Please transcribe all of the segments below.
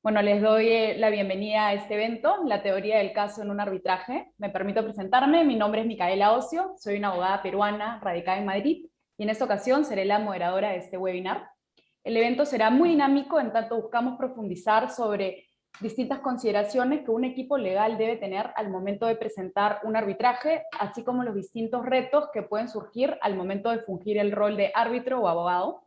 Bueno, les doy la bienvenida a este evento, la teoría del caso en un arbitraje. Me permito presentarme, mi nombre es Micaela Ocio, soy una abogada peruana radicada en Madrid y en esta ocasión seré la moderadora de este webinar. El evento será muy dinámico, en tanto buscamos profundizar sobre distintas consideraciones que un equipo legal debe tener al momento de presentar un arbitraje, así como los distintos retos que pueden surgir al momento de fungir el rol de árbitro o abogado.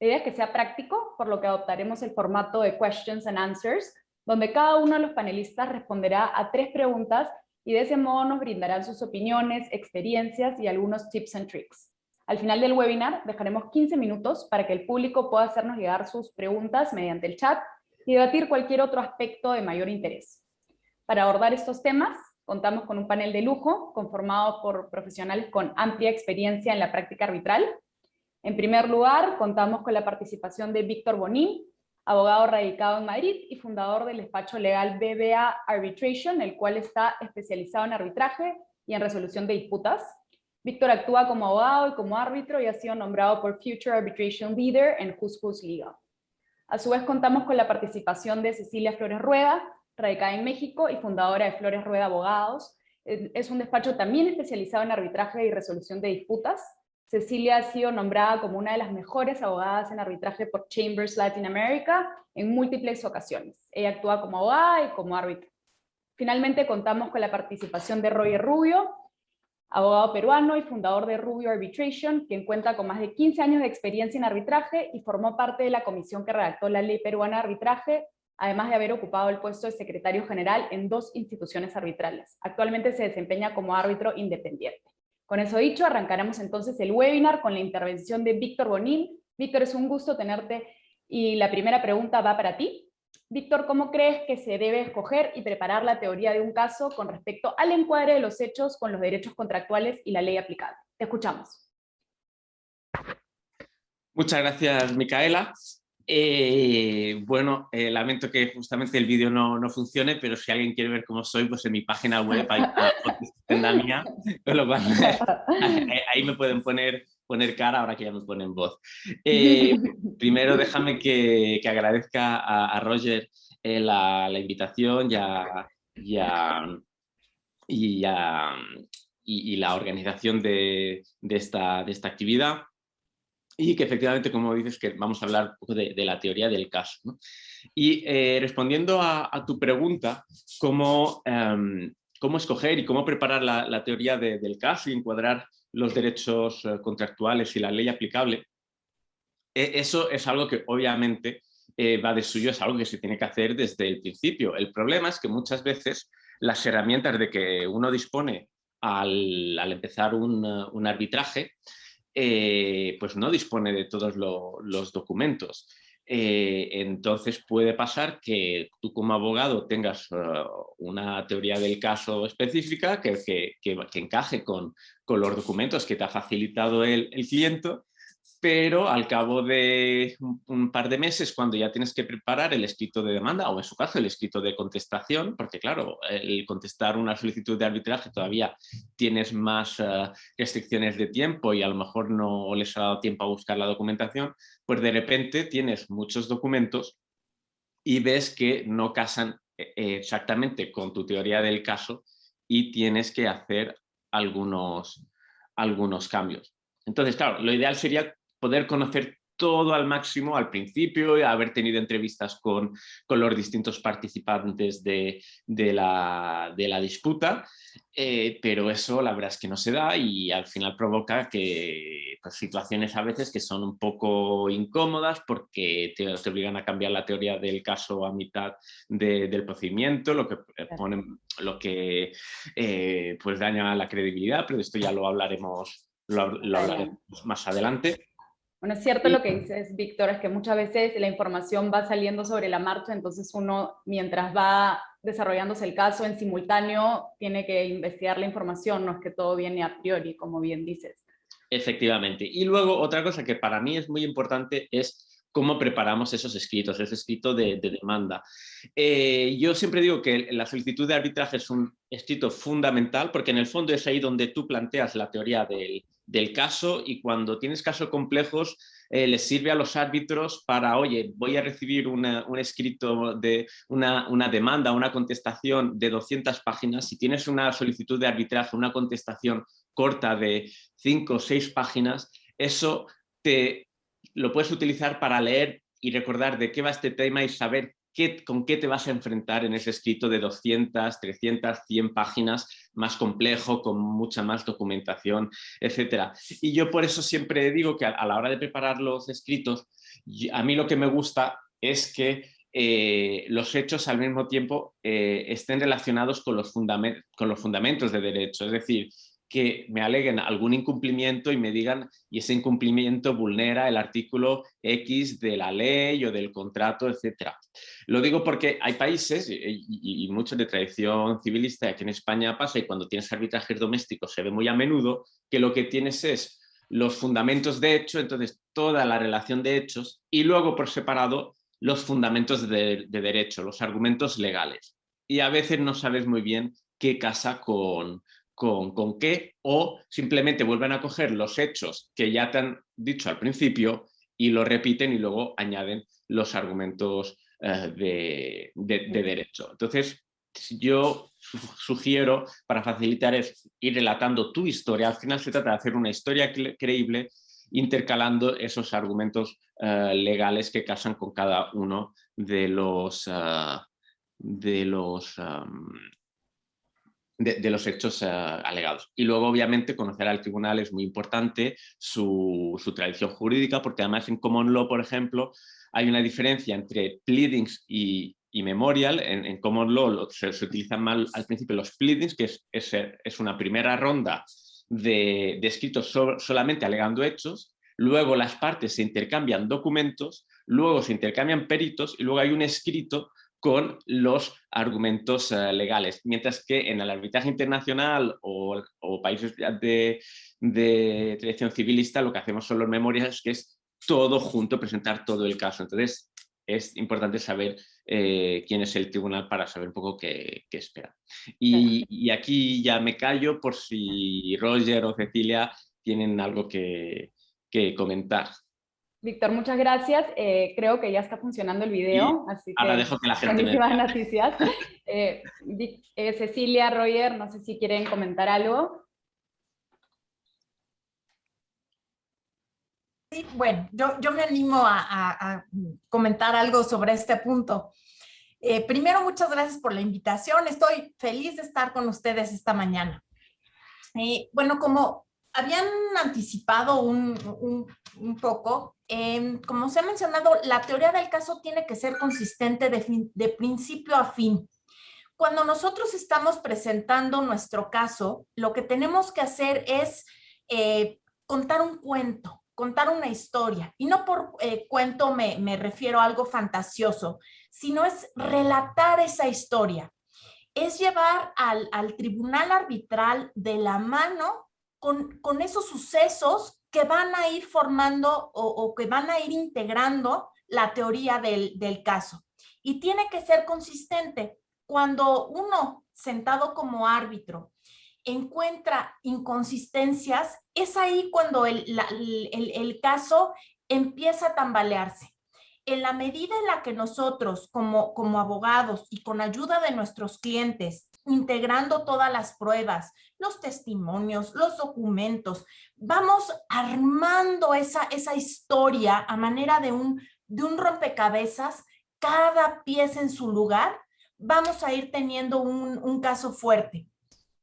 La idea es que sea práctico, por lo que adoptaremos el formato de questions and answers, donde cada uno de los panelistas responderá a 3 preguntas y de ese modo nos brindarán sus opiniones, experiencias y algunos tips and tricks. Al final del webinar dejaremos 15 minutos para que el público pueda hacernos llegar sus preguntas mediante el chat y debatir cualquier otro aspecto de mayor interés. Para abordar estos temas, contamos con un panel de lujo conformado por profesionales con amplia experiencia en la práctica arbitral. En primer lugar, contamos con la participación de Víctor Bonín, abogado radicado en Madrid y fundador del despacho legal BBA Arbitration, el cual está especializado en arbitraje y en resolución de disputas. Víctor actúa como abogado y como árbitro y ha sido nombrado por Future Arbitration Leader en Who's Who's Legal. A su vez contamos con la participación de Cecilia Flores Rueda, radicada en México y fundadora de Flores Rueda Abogados. Es un despacho también especializado en arbitraje y resolución de disputas. Cecilia ha sido nombrada como una de las mejores abogadas en arbitraje por Chambers Latin America en múltiples ocasiones. Ella actúa como abogada y como árbitro. Finalmente contamos con la participación de Roger Rubio, abogado peruano y fundador de Rubio Arbitration, quien cuenta con más de 15 años de experiencia en arbitraje y formó parte de la comisión que redactó la Ley Peruana de Arbitraje, además de haber ocupado el puesto de secretario general en 2 instituciones arbitrales. Actualmente se desempeña como árbitro independiente. Con eso dicho, arrancaremos entonces el webinar con la intervención de Víctor Bonín. Víctor, es un gusto tenerte y la primera pregunta va para ti. Víctor, ¿cómo crees que se debe escoger y preparar la teoría de un caso con respecto al encuadre de los hechos con los derechos contractuales y la ley aplicable? Te escuchamos. Muchas gracias, Micaela. Lamento que justamente el vídeo no funcione, pero si alguien quiere ver cómo soy, pues en mi página web hay una foto estupenda mía, con lo cual ahí me pueden poner cara ahora que ya me ponen voz. Primero déjame que agradezca a Roger la invitación y la organización de esta actividad. Y que efectivamente, como dices, que vamos a hablar un poco de la teoría del caso, ¿no? Y respondiendo a tu pregunta, ¿cómo escoger y cómo preparar la teoría del caso y encuadrar los derechos contractuales y la ley aplicable? Eso es algo que obviamente va de suyo, es algo que se tiene que hacer desde el principio. El problema es que muchas veces las herramientas de que uno dispone al empezar un arbitraje pues no dispone de todos los documentos. Entonces puede pasar que tú como abogado tengas una teoría del caso específica que encaje con los documentos que te ha facilitado el cliente, pero al cabo de un par de meses, cuando ya tienes que preparar el escrito de demanda, o en su caso el escrito de contestación, porque claro, el contestar una solicitud de arbitraje todavía tienes más restricciones de tiempo y a lo mejor no les ha dado tiempo a buscar la documentación, pues de repente tienes muchos documentos y ves que no casan exactamente con tu teoría del caso y tienes que hacer algunos cambios. Entonces, claro, lo ideal sería poder conocer todo al máximo al principio y haber tenido entrevistas con los distintos participantes de la disputa, pero eso la verdad es que no se da y al final provoca que pues, situaciones a veces que son un poco incómodas porque te obligan a cambiar la teoría del caso a mitad del procedimiento, lo que pues daña la credibilidad, pero de esto ya lo hablaremos más adelante. Bueno, es cierto lo que dices, Víctor, es que muchas veces la información va saliendo sobre la marcha, entonces uno, mientras va desarrollándose el caso en simultáneo, tiene que investigar la información, no es que todo viene a priori, como bien dices. Efectivamente. Y luego otra cosa que para mí es muy importante es cómo preparamos esos escritos, ese escrito de demanda. Yo siempre digo que la solicitud de arbitraje es un escrito fundamental porque en el fondo es ahí donde tú planteas la teoría del caso, y cuando tienes casos complejos les sirve a los árbitros para, oye, voy a recibir un escrito de una demanda, una contestación de 200 páginas. Si tienes una solicitud de arbitraje, una contestación corta de 5 o 6 páginas, eso lo puedes utilizar para leer y recordar de qué va este tema y saber con qué te vas a enfrentar en ese escrito de 200, 300, 100 páginas, más complejo, con mucha más documentación, etc. Y yo por eso siempre digo que a la hora de preparar los escritos, a mí lo que me gusta es que los hechos al mismo tiempo estén relacionados con los fundamentos de derecho. Es decir, que me aleguen algún incumplimiento y me digan, y ese incumplimiento vulnera el artículo X de la ley o del contrato, etc. Lo digo porque hay países, y muchos de tradición civilista, aquí en España pasa, y cuando tienes arbitrajes domésticos se ve muy a menudo, que lo que tienes es los fundamentos de hecho, entonces toda la relación de hechos, y luego por separado los fundamentos de derecho, los argumentos legales. Y a veces no sabes muy bien qué casa con qué, o simplemente vuelven a coger los hechos que ya te han dicho al principio y lo repiten y luego añaden los argumentos de derecho. Entonces, yo sugiero, para facilitar, es ir relatando tu historia. Al final se trata de hacer una historia creíble, intercalando esos argumentos legales que casan con cada uno de los hechos alegados. Y luego, obviamente, conocer al tribunal es muy importante, su tradición jurídica, porque además en Common Law, por ejemplo, hay una diferencia entre pleadings y memorial. En Common Law se utilizan mal al principio los pleadings, que es una primera ronda de escritos solamente alegando hechos. Luego las partes se intercambian documentos, luego se intercambian peritos y luego hay un escrito con los argumentos legales, mientras que en el arbitraje internacional o países de tradición civilista lo que hacemos son los memoriales, que es todo junto, presentar todo el caso. Entonces es importante saber quién es el tribunal para saber un poco qué esperar. Y aquí ya me callo por si Roger o Cecilia tienen algo que comentar. Víctor, muchas gracias. Creo que ya está funcionando el video, así ahora que dejo que la gente buenísimas noticias. Cecilia, Roger, no sé si quieren comentar algo. Sí, bueno, yo me animo a comentar algo sobre este punto. Primero, muchas gracias por la invitación. Estoy feliz de estar con ustedes esta mañana. Bueno, como habían anticipado un poco, como se ha mencionado, la teoría del caso tiene que ser consistente de principio a fin. Cuando nosotros estamos presentando nuestro caso, lo que tenemos que hacer es contar un cuento, contar una historia. Y no por cuento me refiero a algo fantasioso, sino es relatar esa historia. Es llevar al tribunal arbitral de la mano con esos sucesos que van a ir formando o que van a ir integrando la teoría del caso. Y tiene que ser consistente. Cuando uno, sentado como árbitro, encuentra inconsistencias, es ahí cuando el caso empieza a tambalearse. En la medida en la que nosotros como abogados y con ayuda de nuestros clientes, integrando todas las pruebas, los testimonios, los documentos, vamos armando esa historia a manera de un rompecabezas, cada pieza en su lugar, vamos a ir teniendo un caso fuerte.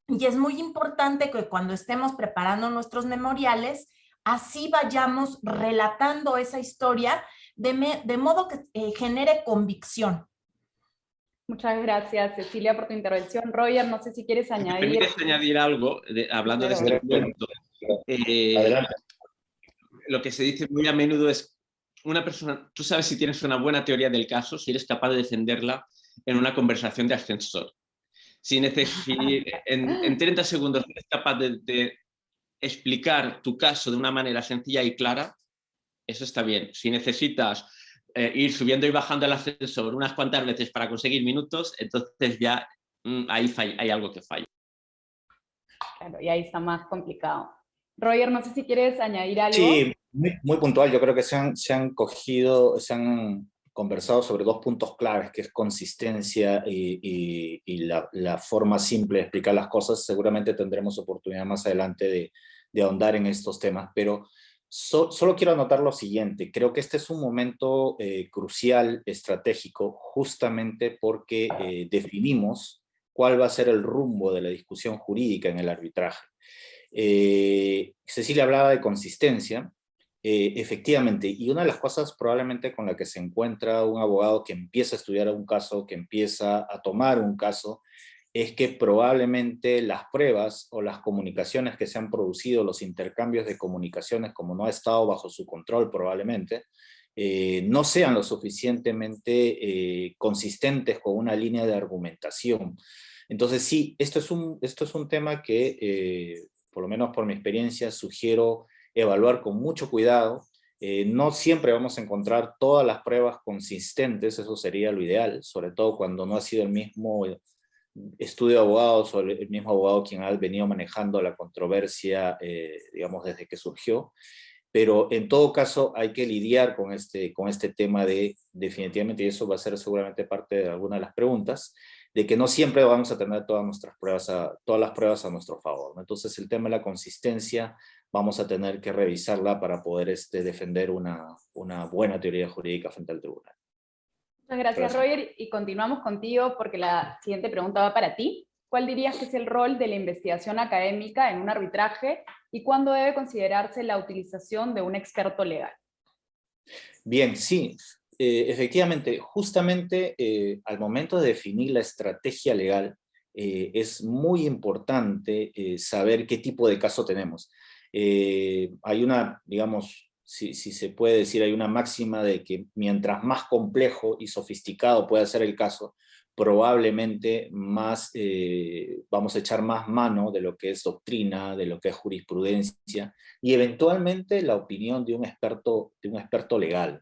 Y es muy importante que cuando estemos preparando nuestros memoriales, así vayamos relatando esa historia de modo que genere convicción. Muchas gracias, Cecilia, por tu intervención. Roger, no sé si quieres añadir. ¿Me permites añadir algo, hablando de este punto? Adelante. Lo que se dice muy a menudo es, una persona, tú sabes si tienes una buena teoría del caso, si eres capaz de defenderla en una conversación de ascensor. Si en 30 segundos eres capaz de explicar tu caso de una manera sencilla y clara, eso está bien. Si necesitas ir subiendo y bajando el ascensor unas cuantas veces para conseguir minutos, entonces ya ahí hay algo que falla. Claro, y ahí está más complicado. Roger, no sé si quieres añadir algo. Sí, muy puntual. Yo creo que se han conversado sobre dos puntos claves, que es consistencia y la forma simple de explicar las cosas. Seguramente tendremos oportunidad más adelante de ahondar en estos temas, pero solo quiero anotar lo siguiente. Creo que este es un momento crucial, estratégico, justamente porque definimos cuál va a ser el rumbo de la discusión jurídica en el arbitraje. Cecilia hablaba de consistencia, efectivamente, y una de las cosas probablemente con la que se encuentra un abogado que empieza a estudiar un caso, que empieza a tomar un caso, es que probablemente las pruebas o las comunicaciones que se han producido, los intercambios de comunicaciones, como no ha estado bajo su control probablemente, no sean lo suficientemente consistentes con una línea de argumentación. Entonces sí, esto es un tema que, por lo menos por mi experiencia, sugiero evaluar con mucho cuidado. No siempre vamos a encontrar todas las pruebas consistentes, eso sería lo ideal, sobre todo cuando no ha sido el mismo estudio de abogados o el mismo abogado quien ha venido manejando la controversia, digamos, desde que surgió. Pero en todo caso hay que lidiar con este tema definitivamente, y eso va a ser seguramente parte de alguna de las preguntas, de que no siempre vamos a tener todas las pruebas a nuestro favor, ¿no? Entonces el tema de la consistencia vamos a tener que revisarla para poder defender una buena teoría jurídica frente al tribunal. Muchas gracias, Roger, y continuamos contigo porque la siguiente pregunta va para ti. ¿Cuál dirías que es el rol de la investigación académica en un arbitraje y cuándo debe considerarse la utilización de un experto legal? Bien, sí, efectivamente, justamente al momento de definir la estrategia legal, es muy importante saber qué tipo de caso tenemos. Hay una, digamos, si se puede decir, hay una máxima de que mientras más complejo y sofisticado pueda ser el caso, probablemente más vamos a echar más mano de lo que es doctrina, de lo que es jurisprudencia y eventualmente la opinión de un experto legal.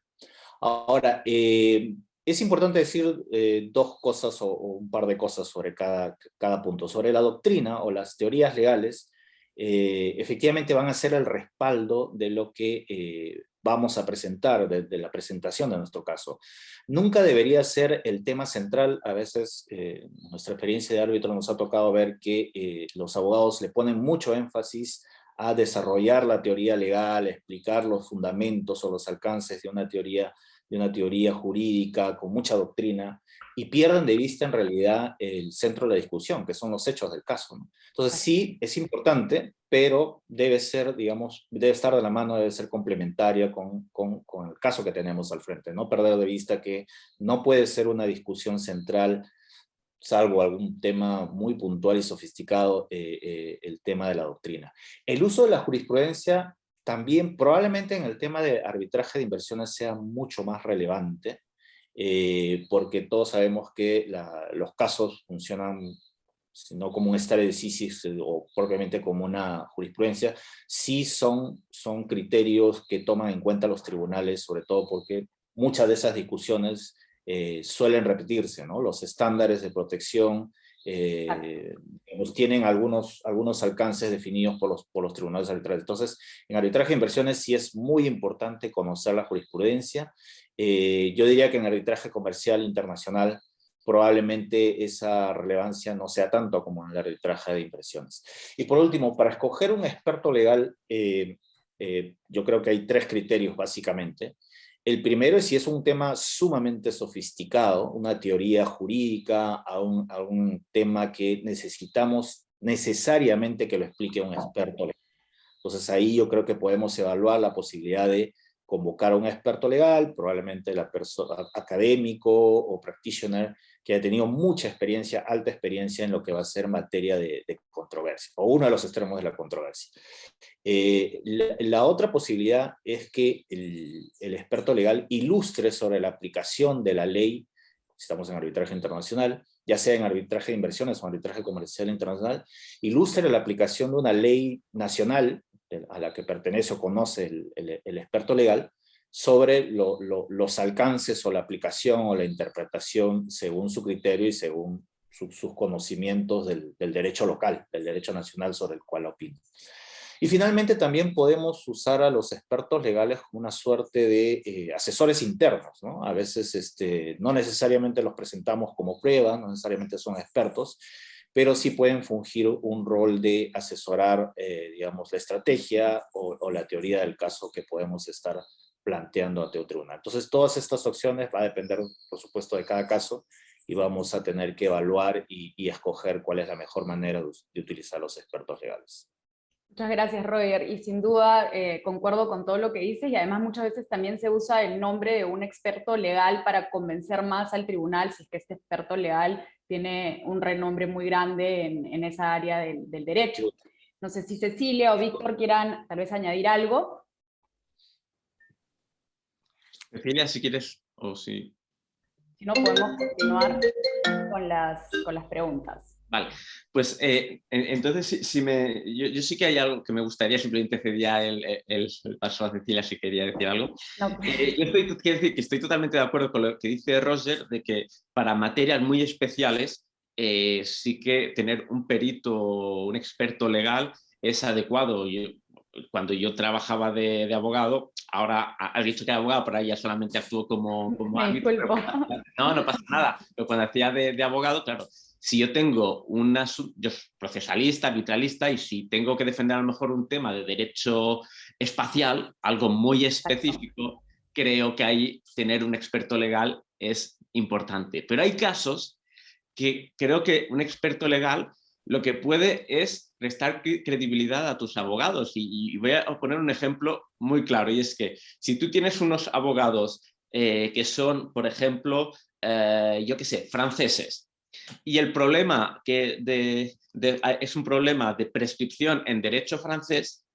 Ahora, es importante decir dos cosas o un par de cosas sobre cada punto. Sobre la doctrina o las teorías legales, efectivamente van a ser el respaldo de lo que vamos a presentar, de la presentación de nuestro caso. Nunca debería ser el tema central. A veces, nuestra experiencia de árbitro nos ha tocado ver que los abogados le ponen mucho énfasis a desarrollar la teoría legal, a explicar los fundamentos o los alcances de una teoría jurídica con mucha doctrina, y pierden de vista en realidad el centro de la discusión, que son los hechos del caso, ¿no? Entonces sí, es importante, pero debe ser, digamos, debe estar de la mano, debe ser complementaria con el caso que tenemos al frente. No perder de vista que no puede ser una discusión central, salvo algún tema muy puntual y sofisticado, el tema de la doctrina. El uso de la jurisprudencia también probablemente en el tema de arbitraje de inversiones sea mucho más relevante, porque todos sabemos que los casos funcionan no como un stare decisis o propiamente como una jurisprudencia, sí son criterios que toman en cuenta los tribunales, sobre todo porque muchas de esas discusiones suelen repetirse, ¿no? Los estándares de protección tienen algunos alcances definidos por los tribunales arbitrales. Entonces, en arbitraje de inversiones sí es muy importante conocer la jurisprudencia. Yo diría que en arbitraje comercial internacional probablemente esa relevancia no sea tanto como en el arbitraje de inversiones. Y por último, para escoger un experto legal, yo creo que hay tres criterios básicamente. El primero es si es un tema sumamente sofisticado, una teoría jurídica, a un tema que necesitamos necesariamente que lo explique un experto legal. Entonces ahí yo creo que podemos evaluar la posibilidad de convocar a un experto legal, probablemente la persona académico o practitioner que haya tenido mucha experiencia, alta experiencia en lo que va a ser materia de controversia, o uno de los extremos de la controversia. La otra posibilidad es que el experto legal ilustre sobre la aplicación de la ley, si estamos en arbitraje internacional, ya sea en arbitraje de inversiones o arbitraje comercial internacional, ilustre la aplicación de una ley nacional a la que pertenece o conoce el experto legal, sobre los alcances o la aplicación o la interpretación según su criterio y según sus conocimientos del derecho local, del derecho nacional sobre el cual opina. Y finalmente también podemos usar a los expertos legales como una suerte de asesores internos, ¿no? A veces no necesariamente los presentamos como prueba, no necesariamente son expertos, pero sí pueden fungir un rol de asesorar, digamos, la estrategia o la teoría del caso que podemos estar planteando ante un tribunal. Entonces, todas estas opciones va a depender, por supuesto, de cada caso, y vamos a tener que evaluar y escoger cuál es la mejor manera de utilizar los expertos legales. Muchas gracias, Roger. Y sin duda concuerdo con todo lo que dices, y además muchas veces también se usa el nombre de un experto legal para convencer más al tribunal, si es que este experto legal tiene un renombre muy grande en esa área del derecho. No sé si Cecilia o Víctor quieran tal vez añadir algo. Cecilia, si quieres, o si... Si no, podemos continuar con las preguntas. Vale, pues entonces yo sí que hay algo que me gustaría, simplemente cedía el paso a Cecilia si quería decir algo. No. Quiero decir que estoy totalmente de acuerdo con lo que dice Roger, de que para materias muy especiales sí que tener un perito, un experto legal es adecuado. Cuando yo trabajaba de abogado, ahora has dicho que era abogado, pero ahí ya solamente actúo como Me árbitro. disculpo. No pasa nada. Pero cuando hacía de abogado, claro, si yo tengo yo soy procesalista, arbitralista, y si tengo que defender a lo mejor un tema de derecho espacial, algo muy específico, creo que ahí tener un experto legal es importante. Pero hay casos que creo que un experto legal lo que puede es restar credibilidad a tus abogados. Y voy a poner un ejemplo muy claro, y es que si tú tienes unos abogados que son, por ejemplo, yo qué sé, franceses, y el problema es un problema de prescripción en derecho francés,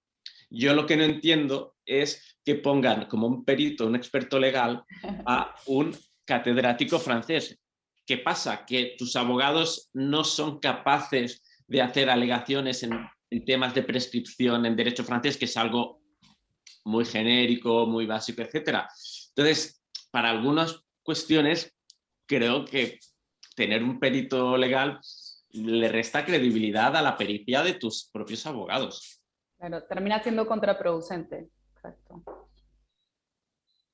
yo lo que no entiendo es que pongan como un perito, un experto legal, a un catedrático francés. ¿Qué pasa? Que tus abogados no son capaces de hacer alegaciones en temas de prescripción en derecho francés, que es algo muy genérico, muy básico, etc. Entonces, para algunas cuestiones, creo que tener un perito legal le resta credibilidad a la pericia de tus propios abogados. Claro, termina siendo contraproducente. Exacto.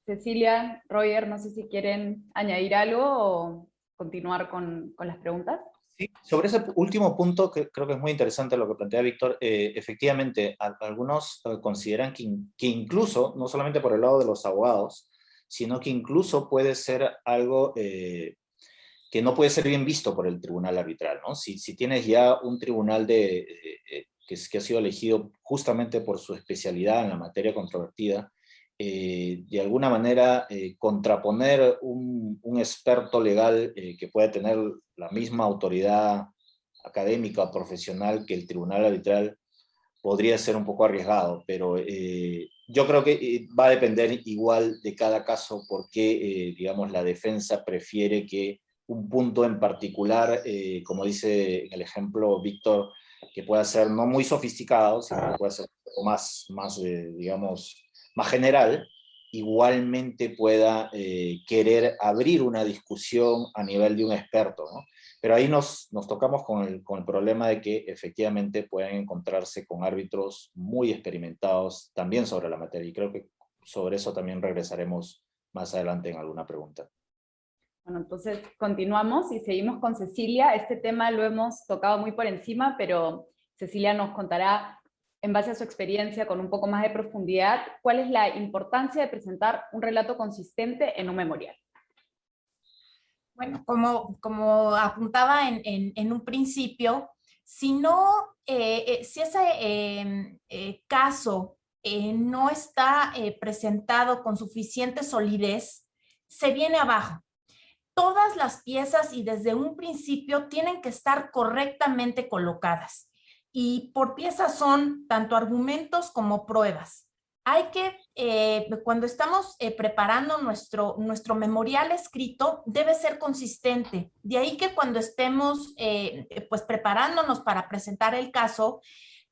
Cecilia, Roger, no sé si quieren añadir algo o continuar con las preguntas. Sí, sobre ese último punto, que creo que es muy interesante lo que plantea Víctor, efectivamente, algunos consideran que incluso, no solamente por el lado de los abogados, sino que incluso puede ser algo que no puede ser bien visto por el tribunal arbitral, ¿no? Si tienes ya un tribunal que ha sido elegido justamente por su especialidad en la materia controvertida, de alguna manera contraponer un experto legal que pueda tener la misma autoridad académica o profesional que el tribunal arbitral podría ser un poco arriesgado, pero yo creo que va a depender igual de cada caso porque, digamos, la defensa prefiere que un punto en particular, como dice en el ejemplo Víctor, que pueda ser no muy sofisticado, sino que pueda ser un poco más digamos, más general, igualmente pueda querer abrir una discusión a nivel de un experto, ¿no? Pero ahí nos tocamos con el problema de que efectivamente pueden encontrarse con árbitros muy experimentados también sobre la materia, y creo que sobre eso también regresaremos más adelante en alguna pregunta. Bueno, entonces continuamos y seguimos con Cecilia. Este tema lo hemos tocado muy por encima, pero Cecilia nos contará, en base a su experiencia con un poco más de profundidad, cuál es la importancia de presentar un relato consistente en un memorial. Bueno, como apuntaba en un principio, si ese caso no está presentado con suficiente solidez, se viene abajo. Todas las piezas y desde un principio tienen que estar correctamente colocadas. Y por piezas son tanto argumentos como pruebas. Hay que, cuando estamos preparando nuestro memorial escrito, debe ser consistente. De ahí que cuando estemos pues preparándonos para presentar el caso,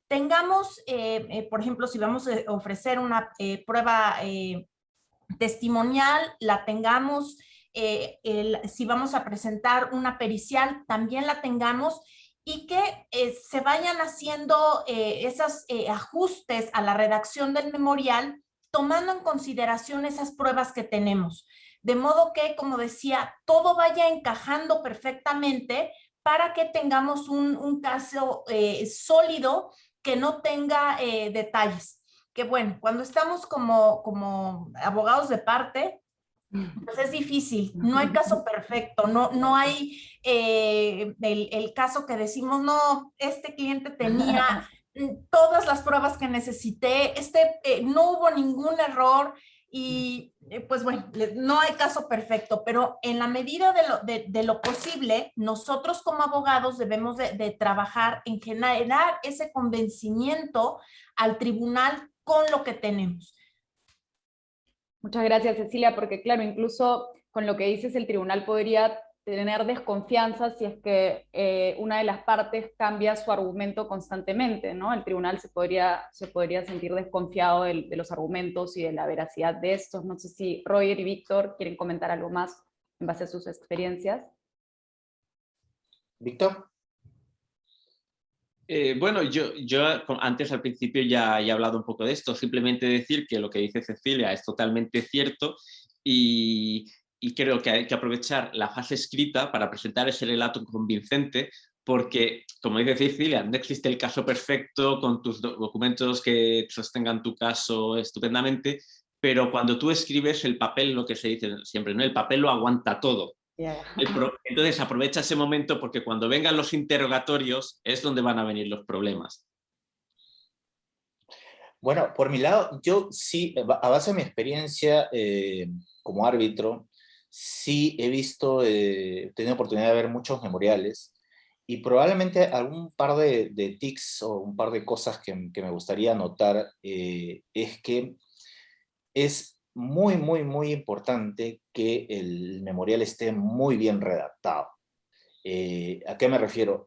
tengamos, por ejemplo, si vamos a ofrecer una prueba testimonial, la tengamos, si vamos a presentar una pericial, también la tengamos, y que se vayan haciendo esos ajustes a la redacción del memorial, tomando en consideración esas pruebas que tenemos. De modo que, como decía, todo vaya encajando perfectamente para que tengamos un caso sólido que no tenga detalles. Que bueno, cuando estamos como abogados de parte, pues es difícil, no hay caso perfecto, no hay el caso que decimos, no, este cliente tenía todas las pruebas que necesité, no hubo ningún error y pues bueno, no hay caso perfecto, pero en la medida de lo posible, nosotros como abogados debemos de trabajar en generar ese convencimiento al tribunal con lo que tenemos. Muchas gracias, Cecilia, porque claro, incluso con lo que dices, el tribunal podría tener desconfianza si es que una de las partes cambia su argumento constantemente, ¿no? El tribunal se podría sentir desconfiado de los argumentos y de la veracidad de estos. No sé si Roger y Víctor quieren comentar algo más en base a sus experiencias. Víctor. Bueno, yo antes al principio ya he hablado un poco de esto, simplemente decir que lo que dice Cecilia es totalmente cierto y creo que hay que aprovechar la fase escrita para presentar ese relato convincente, porque, como dice Cecilia, no existe el caso perfecto con tus documentos que sostengan tu caso estupendamente, pero cuando tú escribes el papel, lo que se dice siempre, ¿no? El papel lo aguanta todo. Yeah. Entonces aprovecha ese momento porque cuando vengan los interrogatorios es donde van a venir los problemas. Bueno, por mi lado, yo sí, a base de mi experiencia como árbitro, sí he visto, he tenido oportunidad de ver muchos memoriales y probablemente algún par de tics o un par de cosas que me gustaría anotar es que es muy, muy, muy importante que el memorial esté muy bien redactado. ¿A qué me refiero?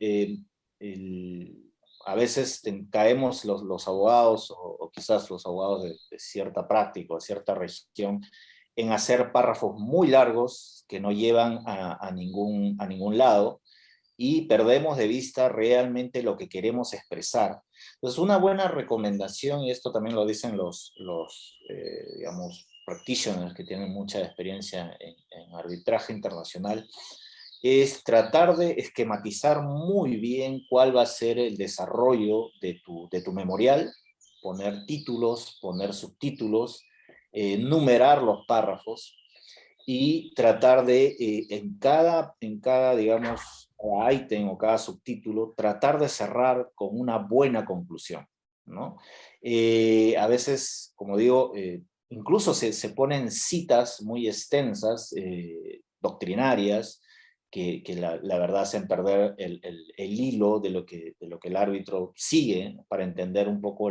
A veces caemos los abogados, o quizás los abogados de cierta práctica o de cierta región, en hacer párrafos muy largos que no llevan a ningún lado y perdemos de vista realmente lo que queremos expresar. Entonces, una buena recomendación, y esto también lo dicen los digamos, practitioners que tienen mucha experiencia en arbitraje internacional, es tratar de esquematizar muy bien cuál va a ser el desarrollo de tu memorial, poner títulos, poner subtítulos, numerar los párrafos y tratar de, en cada, digamos, cada ítem o cada subtítulo, tratar de cerrar con una buena conclusión, ¿no? A veces, como digo, incluso se ponen citas muy extensas, doctrinarias, que la verdad hacen perder el hilo de lo que el árbitro sigue para entender un poco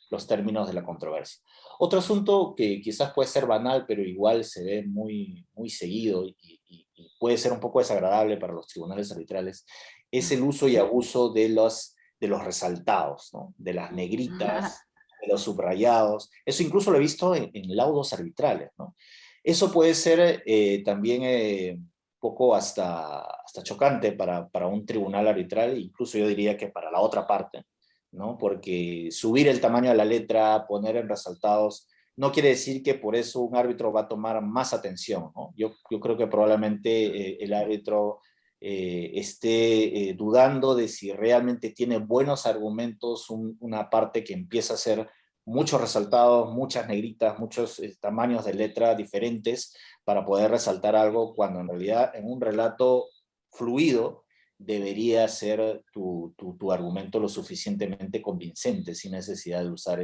los términos de la controversia. Otro asunto que quizás puede ser banal, pero igual se ve muy, muy seguido y puede ser un poco desagradable para los tribunales arbitrales, es el uso y abuso de los resaltados, ¿no? De las negritas, de los subrayados. Eso incluso lo he visto en laudos arbitrales, ¿no? Eso puede ser también poco hasta chocante para un tribunal arbitral, incluso yo diría que para la otra parte, ¿no? Porque subir el tamaño de la letra, poner en resaltados, no quiere decir que por eso un árbitro va a tomar más atención, ¿no? Yo creo que probablemente el árbitro esté dudando de si realmente tiene buenos argumentos, una parte que empieza a ser muchos resaltados, muchas negritas, muchos tamaños de letra diferentes para poder resaltar algo, cuando en realidad en un relato fluido debería ser tu argumento lo suficientemente convincente sin necesidad de usar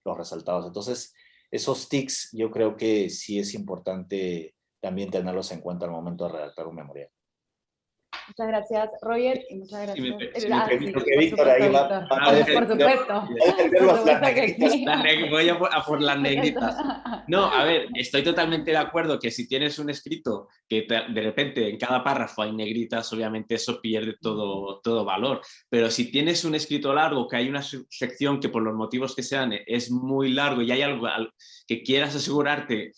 los resaltados. Entonces, esos tics yo creo que sí es importante también tenerlos en cuenta al momento de redactar un memorial. Muchas gracias, Roger, y muchas gracias. Si me permito que Víctor ahí va por supuesto. Voy a por las negritas. No, a ver, estoy totalmente de acuerdo que si tienes un escrito que de repente en cada párrafo hay negritas, obviamente eso pierde todo valor. Pero si tienes un escrito largo, que hay una sección que por los motivos que sean es muy largo y hay algo que quieras asegurarte,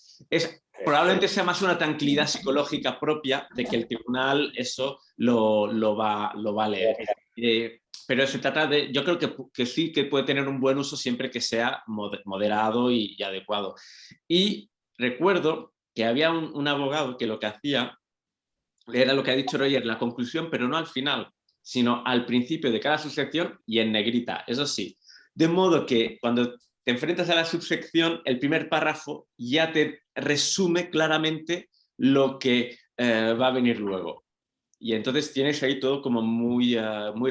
probablemente sea más una tranquilidad psicológica propia de que el tribunal eso lo va a leer. Pero se trata de, yo creo que sí que puede tener un buen uso siempre que sea moderado y adecuado. Y recuerdo que había un abogado que lo que hacía era lo que ha dicho Roger, la conclusión, pero no al final, sino al principio de cada subsección y en negrita, eso sí. De modo que cuando te enfrentas a la subsección, el primer párrafo ya te resume claramente lo que va a venir luego. Y entonces tienes ahí todo como muy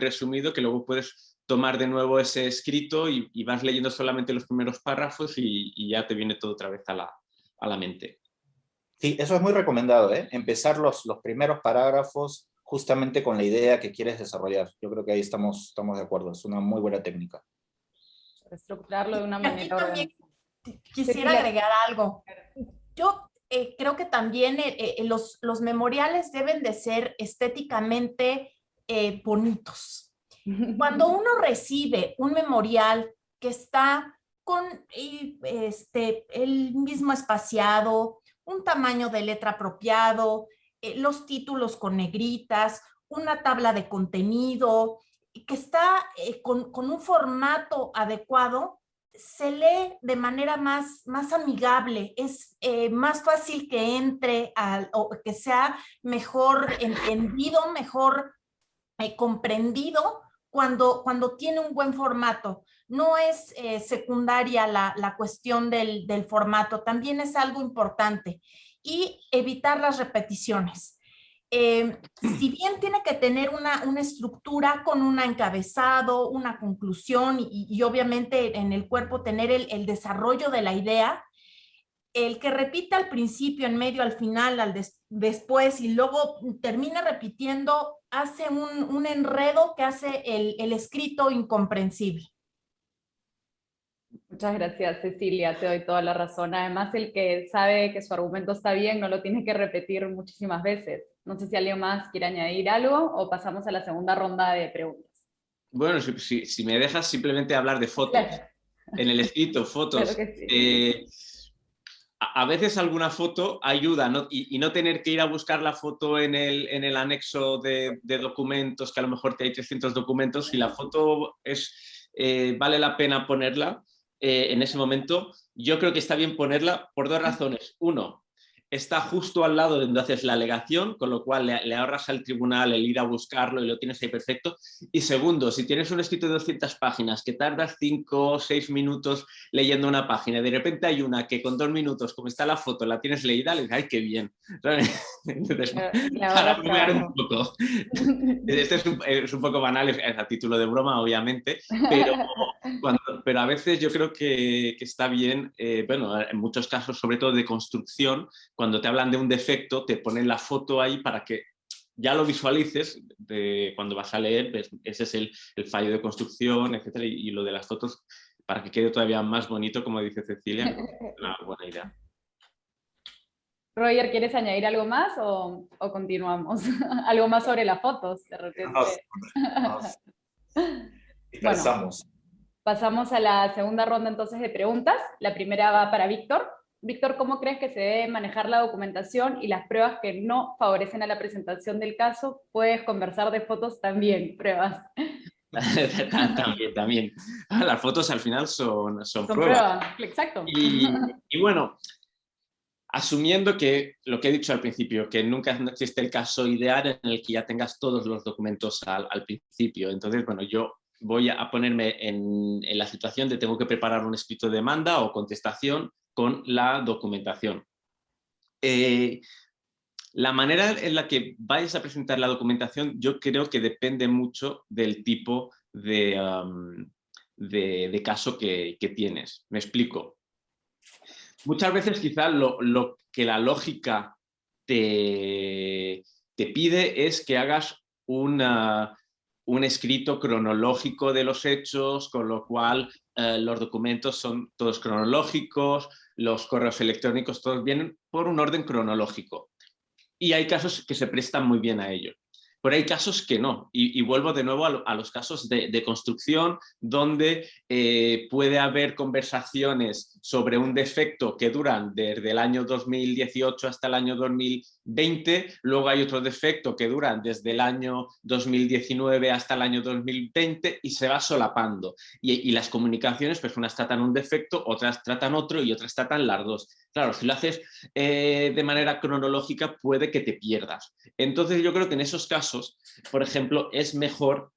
resumido, que luego puedes tomar de nuevo ese escrito y vas leyendo solamente los primeros párrafos y ya te viene todo otra vez a la mente. Sí, eso es muy recomendado, ¿eh? Empezar los primeros parágrafos justamente con la idea que quieres desarrollar. Yo creo que ahí estamos de acuerdo, es una muy buena técnica. Estructurarlo de una Aquí manera también organizada. quisiera agregar algo. Yo creo que también los memoriales deben de ser estéticamente bonitos. Cuando uno recibe un memorial que está con el mismo espaciado, un tamaño de letra apropiado, los títulos con negritas, una tabla de contenido, que está con un formato adecuado, se lee de manera más amigable, es más fácil que entre o que sea mejor entendido, mejor comprendido cuando tiene un buen formato. No es secundaria la cuestión del formato, también es algo importante. Y evitar las repeticiones. Si bien tiene que tener una estructura con un encabezado, una conclusión y obviamente en el cuerpo tener el desarrollo de la idea, el que repita al principio, en medio, al final, después y luego termina repitiendo, hace un enredo que hace el escrito incomprensible. Muchas gracias, Cecilia, te doy toda la razón. Además, el que sabe que su argumento está bien no lo tiene que repetir muchísimas veces. No sé si alguien más quiere añadir algo o pasamos a la segunda ronda de preguntas. Bueno, si me dejas simplemente hablar de fotos. Claro. En el escrito, fotos. Claro que sí. A veces alguna foto ayuda, ¿no? Y no tener que ir a buscar la foto en el anexo de documentos, que a lo mejor te hay 300 documentos, si la foto vale la pena ponerla en ese momento, yo creo que está bien ponerla por dos razones. Uno, está justo al lado de donde haces la alegación, con lo cual le ahorras al tribunal el ir a buscarlo y lo tienes ahí perfecto. Y segundo, si tienes un escrito de 200 páginas que tardas 5 o 6 minutos leyendo una página, y de repente hay una que con 2 minutos, como está la foto, la tienes leída, le dices, ¡ay, qué bien! Entonces, para bromear un poco. Este es un poco banal, es a título de broma, obviamente, pero a veces yo creo que está bien, bueno, en muchos casos, sobre todo de construcción, cuando te hablan de un defecto, te ponen la foto ahí para que ya lo visualices cuando vas a leer, pues, ese es el fallo de construcción, etcétera, y lo de las fotos, para que quede todavía más bonito, como dice Cecilia, es una buena idea. Roger, ¿quieres añadir algo más o continuamos? ¿Algo más sobre las fotos? De repente. Bueno, pasamos a la segunda ronda entonces de preguntas. La primera va para Víctor. Víctor, ¿cómo crees que se debe manejar la documentación y las pruebas que no favorecen a la presentación del caso? Puedes conversar de fotos también, pruebas. También. Las fotos al final son pruebas. Exacto. Y bueno, asumiendo que lo que he dicho al principio, que nunca existe el caso ideal en el que ya tengas todos los documentos al principio. Entonces, bueno, yo voy a ponerme en la situación de tengo que preparar un escrito de demanda o contestación con la documentación. La manera en la que vais a presentar la documentación yo creo que depende mucho del tipo de caso que tienes. Me explico. Muchas veces quizás lo que la lógica te pide es que hagas un escrito cronológico de los hechos, con lo cual los documentos son todos cronológicos, los correos electrónicos todos vienen por un orden cronológico. Y hay casos que se prestan muy bien a ello. Pero hay casos que no. Y vuelvo de nuevo a los casos de construcción donde puede haber conversaciones sobre un defecto que duran desde el año 2018 hasta el año 2020, luego hay otro defecto que duran desde el año 2019 hasta el año 2020 y se va solapando. Y las comunicaciones, pues unas tratan un defecto, otras tratan otro y otras tratan las dos. Claro, si lo haces de manera cronológica puede que te pierdas. Entonces yo creo que en esos casos, por ejemplo, es mejor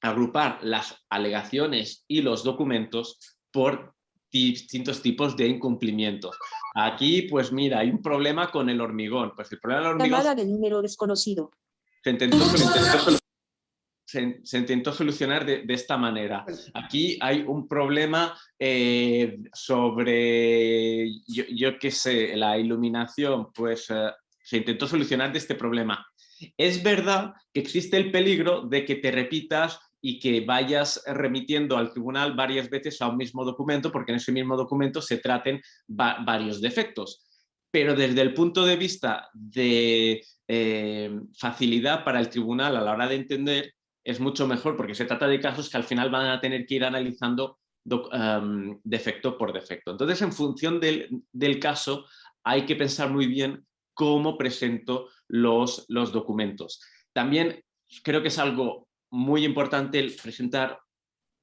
agrupar las alegaciones y los documentos por distintos tipos de incumplimientos. Aquí, pues mira, hay un problema con el hormigón. Pues el problema del hormigón Llamada de número desconocido. se intentó solucionar de esta manera. Aquí hay un problema sobre, yo qué sé, la iluminación, pues se intentó solucionar de este problema. Es verdad que existe el peligro de que te repitas y que vayas remitiendo al tribunal varias veces a un mismo documento, porque en ese mismo documento se traten varios defectos. Pero desde el punto de vista de facilidad para el tribunal a la hora de entender, es mucho mejor, porque se trata de casos que al final van a tener que ir analizando defecto por defecto. Entonces, en función del caso, hay que pensar muy bien cómo presento los documentos. También creo que es algo muy importante el presentar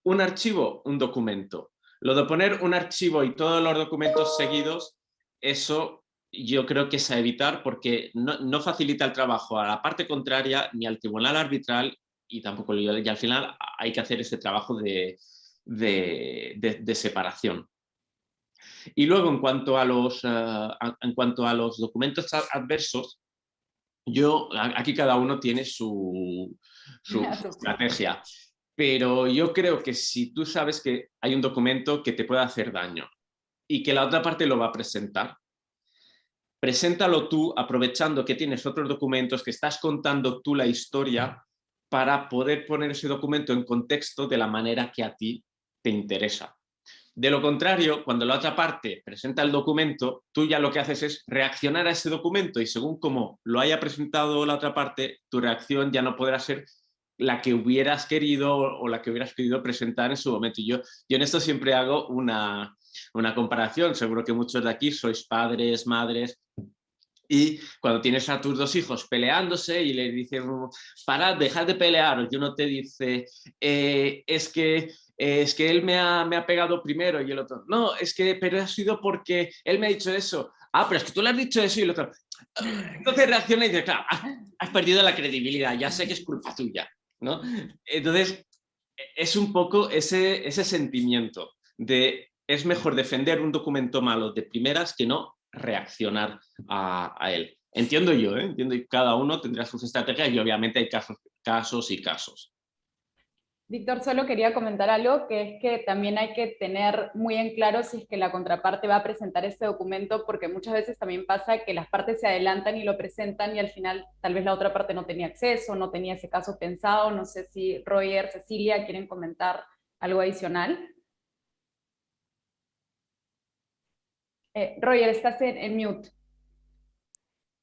un archivo, un documento. Lo de poner un archivo y todos los documentos seguidos, eso yo creo que es a evitar, porque no facilita el trabajo a la parte contraria ni al tribunal arbitral, y tampoco, y al final hay que hacer ese trabajo de separación. Y luego, en cuanto a los documentos adversos, aquí cada uno tiene su estrategia, pero yo creo que si tú sabes que hay un documento que te puede hacer daño y que la otra parte lo va a presentar, preséntalo tú aprovechando que tienes otros documentos, que estás contando tú la historia, para poder poner ese documento en contexto de la manera que a ti te interesa. De lo contrario, cuando la otra parte presenta el documento, tú ya lo que haces es reaccionar a ese documento, y según como lo haya presentado la otra parte, tu reacción ya no podrá ser la que hubieras querido o la que hubieras querido presentar en su momento. Y yo en esto siempre hago una comparación. Seguro que muchos de aquí sois padres, madres, y cuando tienes a tus dos hijos peleándose y le dices, parad, dejad de pelear, y uno te dice, es que él me ha pegado primero, y el otro, no, pero ha sido porque él me ha dicho eso. Ah, pero es que tú le has dicho eso, y el otro. Entonces reacciona y dice, claro, has perdido la credibilidad, ya sé que es culpa tuya, ¿no? Entonces, es un poco ese sentimiento de es mejor defender un documento malo de primeras que no reaccionar a él. Entiendo yo, entiendo que cada uno tendrá sus estrategias y obviamente hay casos y casos. Víctor, solo quería comentar algo, que es que también hay que tener muy en claro si es que la contraparte va a presentar este documento, porque muchas veces también pasa que las partes se adelantan y lo presentan y al final tal vez la otra parte no tenía acceso, no tenía ese caso pensado. No sé si Roger, Cecilia quieren comentar algo adicional. Roger, estás en mute.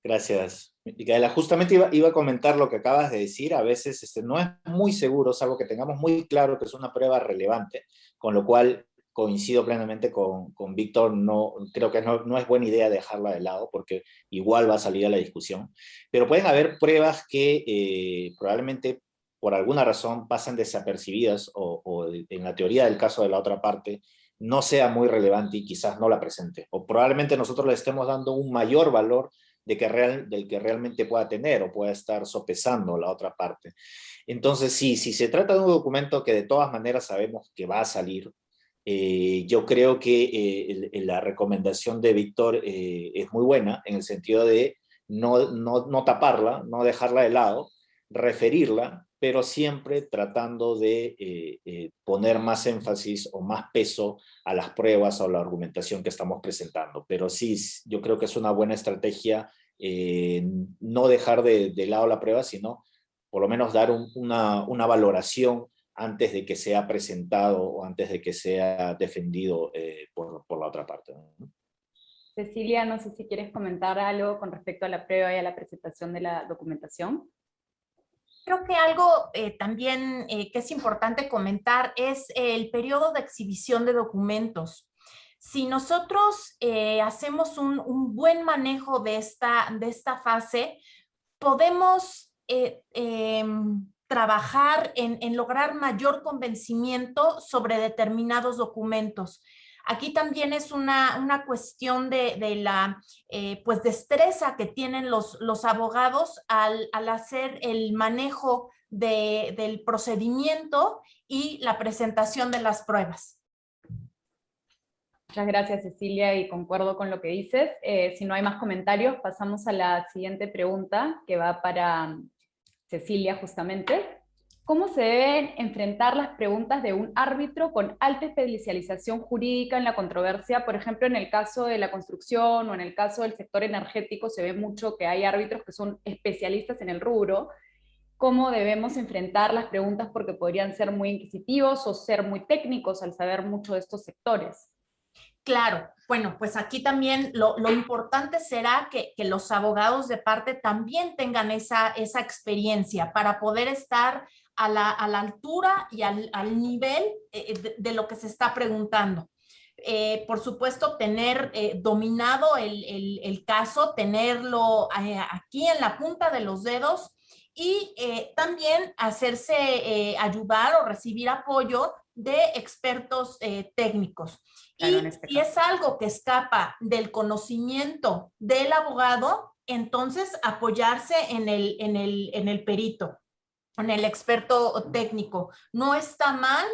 Gracias, Micaela. Justamente iba a comentar lo que acabas de decir. A veces no es muy seguro, salvo que tengamos muy claro que es una prueba relevante, con lo cual coincido plenamente con Víctor. Creo que no es buena idea dejarla de lado, porque igual va a salir a la discusión. Pero pueden haber pruebas que probablemente por alguna razón pasan desapercibidas, o en la teoría del caso de la otra parte no sea muy relevante y quizás no la presente. O probablemente nosotros le estemos dando un mayor valor del que realmente pueda tener o pueda estar sopesando la otra parte. Entonces, si se trata de un documento que de todas maneras sabemos que va a salir, yo creo que la recomendación de Víctor es muy buena, en el sentido de no taparla, no dejarla de lado, referirla, pero siempre tratando de poner más énfasis o más peso a las pruebas o a la argumentación que estamos presentando. Pero sí, yo creo que es una buena estrategia no dejar de lado la prueba, sino por lo menos dar una valoración antes de que sea presentado o antes de que sea defendido por la otra parte, ¿no? Cecilia, no sé si quieres comentar algo con respecto a la prueba y a la presentación de la documentación. Creo que algo también que es importante comentar es el periodo de exhibición de documentos. Si nosotros hacemos un buen manejo de esta fase, podemos trabajar en lograr mayor convencimiento sobre determinados documentos. Aquí también es una cuestión de la pues destreza que tienen los abogados al hacer el manejo del procedimiento y la presentación de las pruebas. Muchas gracias, Cecilia, y concuerdo con lo que dices. Si no hay más comentarios, pasamos a la siguiente pregunta, que va para Cecilia, justamente. ¿Cómo se deben enfrentar las preguntas de un árbitro con alta especialización jurídica en la controversia? Por ejemplo, en el caso de la construcción o en el caso del sector energético, se ve mucho que hay árbitros que son especialistas en el rubro. ¿Cómo debemos enfrentar las preguntas? Porque podrían ser muy inquisitivos o ser muy técnicos al saber mucho de estos sectores. Claro, bueno, pues aquí también lo importante será que los abogados de parte también tengan esa experiencia para poder estar a la altura y al nivel de lo que se está preguntando. Por supuesto, tener dominado el caso, tenerlo aquí en la punta de los dedos y también hacerse ayudar o recibir apoyo de expertos técnicos. Claro, Y si es algo que escapa del conocimiento del abogado, entonces apoyarse en el perito, en el experto técnico. No está mal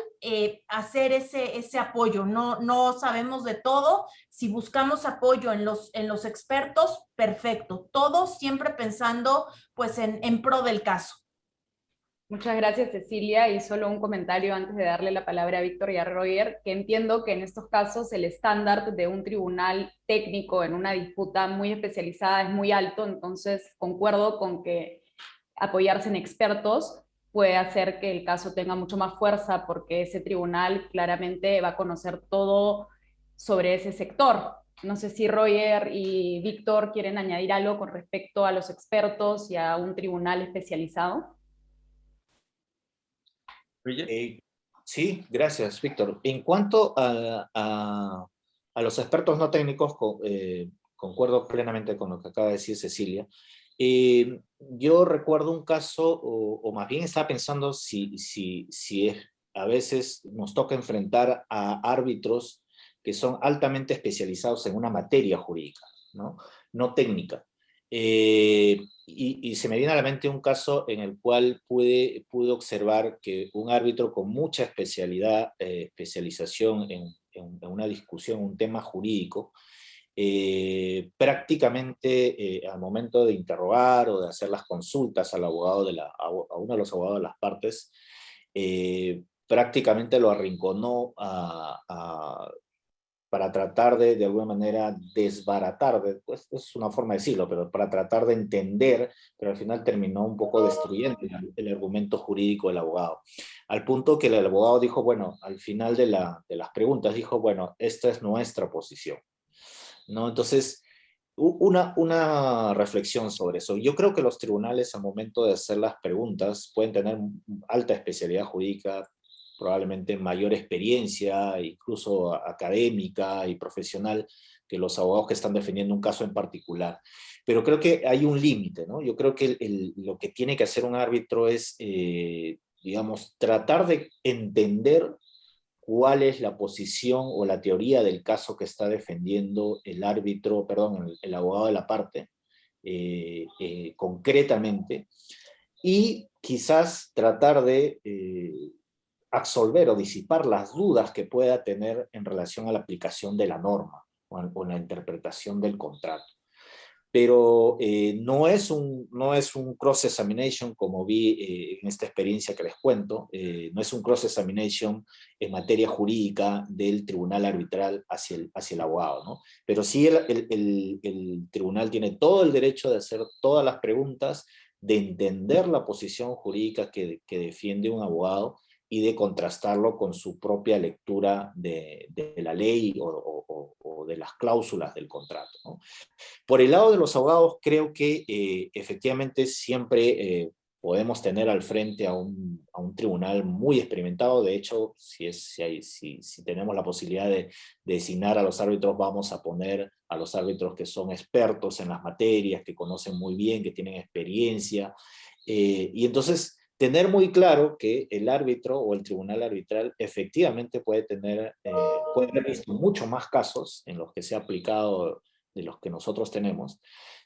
hacer ese apoyo, no sabemos de todo. Si buscamos apoyo en los expertos, perfecto. Todos siempre pensando pues en pro del caso. Muchas gracias, Cecilia, y solo un comentario antes de darle la palabra a Víctor y a Roger, que entiendo que en estos casos el estándar de un tribunal técnico en una disputa muy especializada es muy alto, entonces concuerdo con que apoyarse en expertos puede hacer que el caso tenga mucho más fuerza, porque ese tribunal claramente va a conocer todo sobre ese sector. No sé si Roger y Víctor quieren añadir algo con respecto a los expertos y a un tribunal especializado. Sí, gracias, Víctor. En cuanto a los expertos no técnicos, concuerdo plenamente con lo que acaba de decir Cecilia. Yo recuerdo un caso, o más bien estaba pensando si a veces nos toca enfrentar a árbitros que son altamente especializados en una materia jurídica, no técnica. Y se me viene a la mente un caso en el cual pude observar que un árbitro con mucha especialización en una discusión, un tema jurídico, prácticamente al momento de interrogar o de hacer las consultas al abogado a uno de los abogados de las partes, prácticamente lo arrinconó para tratar de alguna manera desbaratar, pues es una forma de decirlo, pero para tratar de entender, pero al final terminó un poco destruyendo el argumento jurídico del abogado. Al punto que el abogado dijo, bueno, al final de las preguntas, dijo, bueno, esta es nuestra posición, ¿no? Entonces, una reflexión sobre eso. Yo creo que los tribunales al momento de hacer las preguntas pueden tener alta especialidad jurídica, probablemente mayor experiencia, incluso académica y profesional, que los abogados que están defendiendo un caso en particular. Pero creo que hay un límite, ¿no? Yo creo que lo que tiene que hacer un árbitro es, digamos, tratar de entender cuál es la posición o la teoría del caso que está defendiendo el árbitro, perdón, el abogado de la parte, concretamente, y quizás tratar de absolver o disipar las dudas que pueda tener en relación a la aplicación de la norma o la interpretación del contrato. Pero no es un cross-examination como vi en esta experiencia que les cuento, no es un cross-examination en materia jurídica del tribunal arbitral hacia el abogado, ¿no? Pero sí el tribunal tiene todo el derecho de hacer todas las preguntas, de entender la posición jurídica que defiende un abogado y de contrastarlo con su propia lectura de la ley o de las cláusulas del contrato, ¿no? Por el lado de los abogados, creo que efectivamente siempre podemos tener al frente a un tribunal muy experimentado. De hecho, si tenemos la posibilidad de designar a los árbitros, vamos a poner a los árbitros que son expertos en las materias, que conocen muy bien, que tienen experiencia. Y entonces, tener muy claro que el árbitro o el tribunal arbitral efectivamente puede haber visto mucho más casos en los que se ha aplicado de los que nosotros tenemos.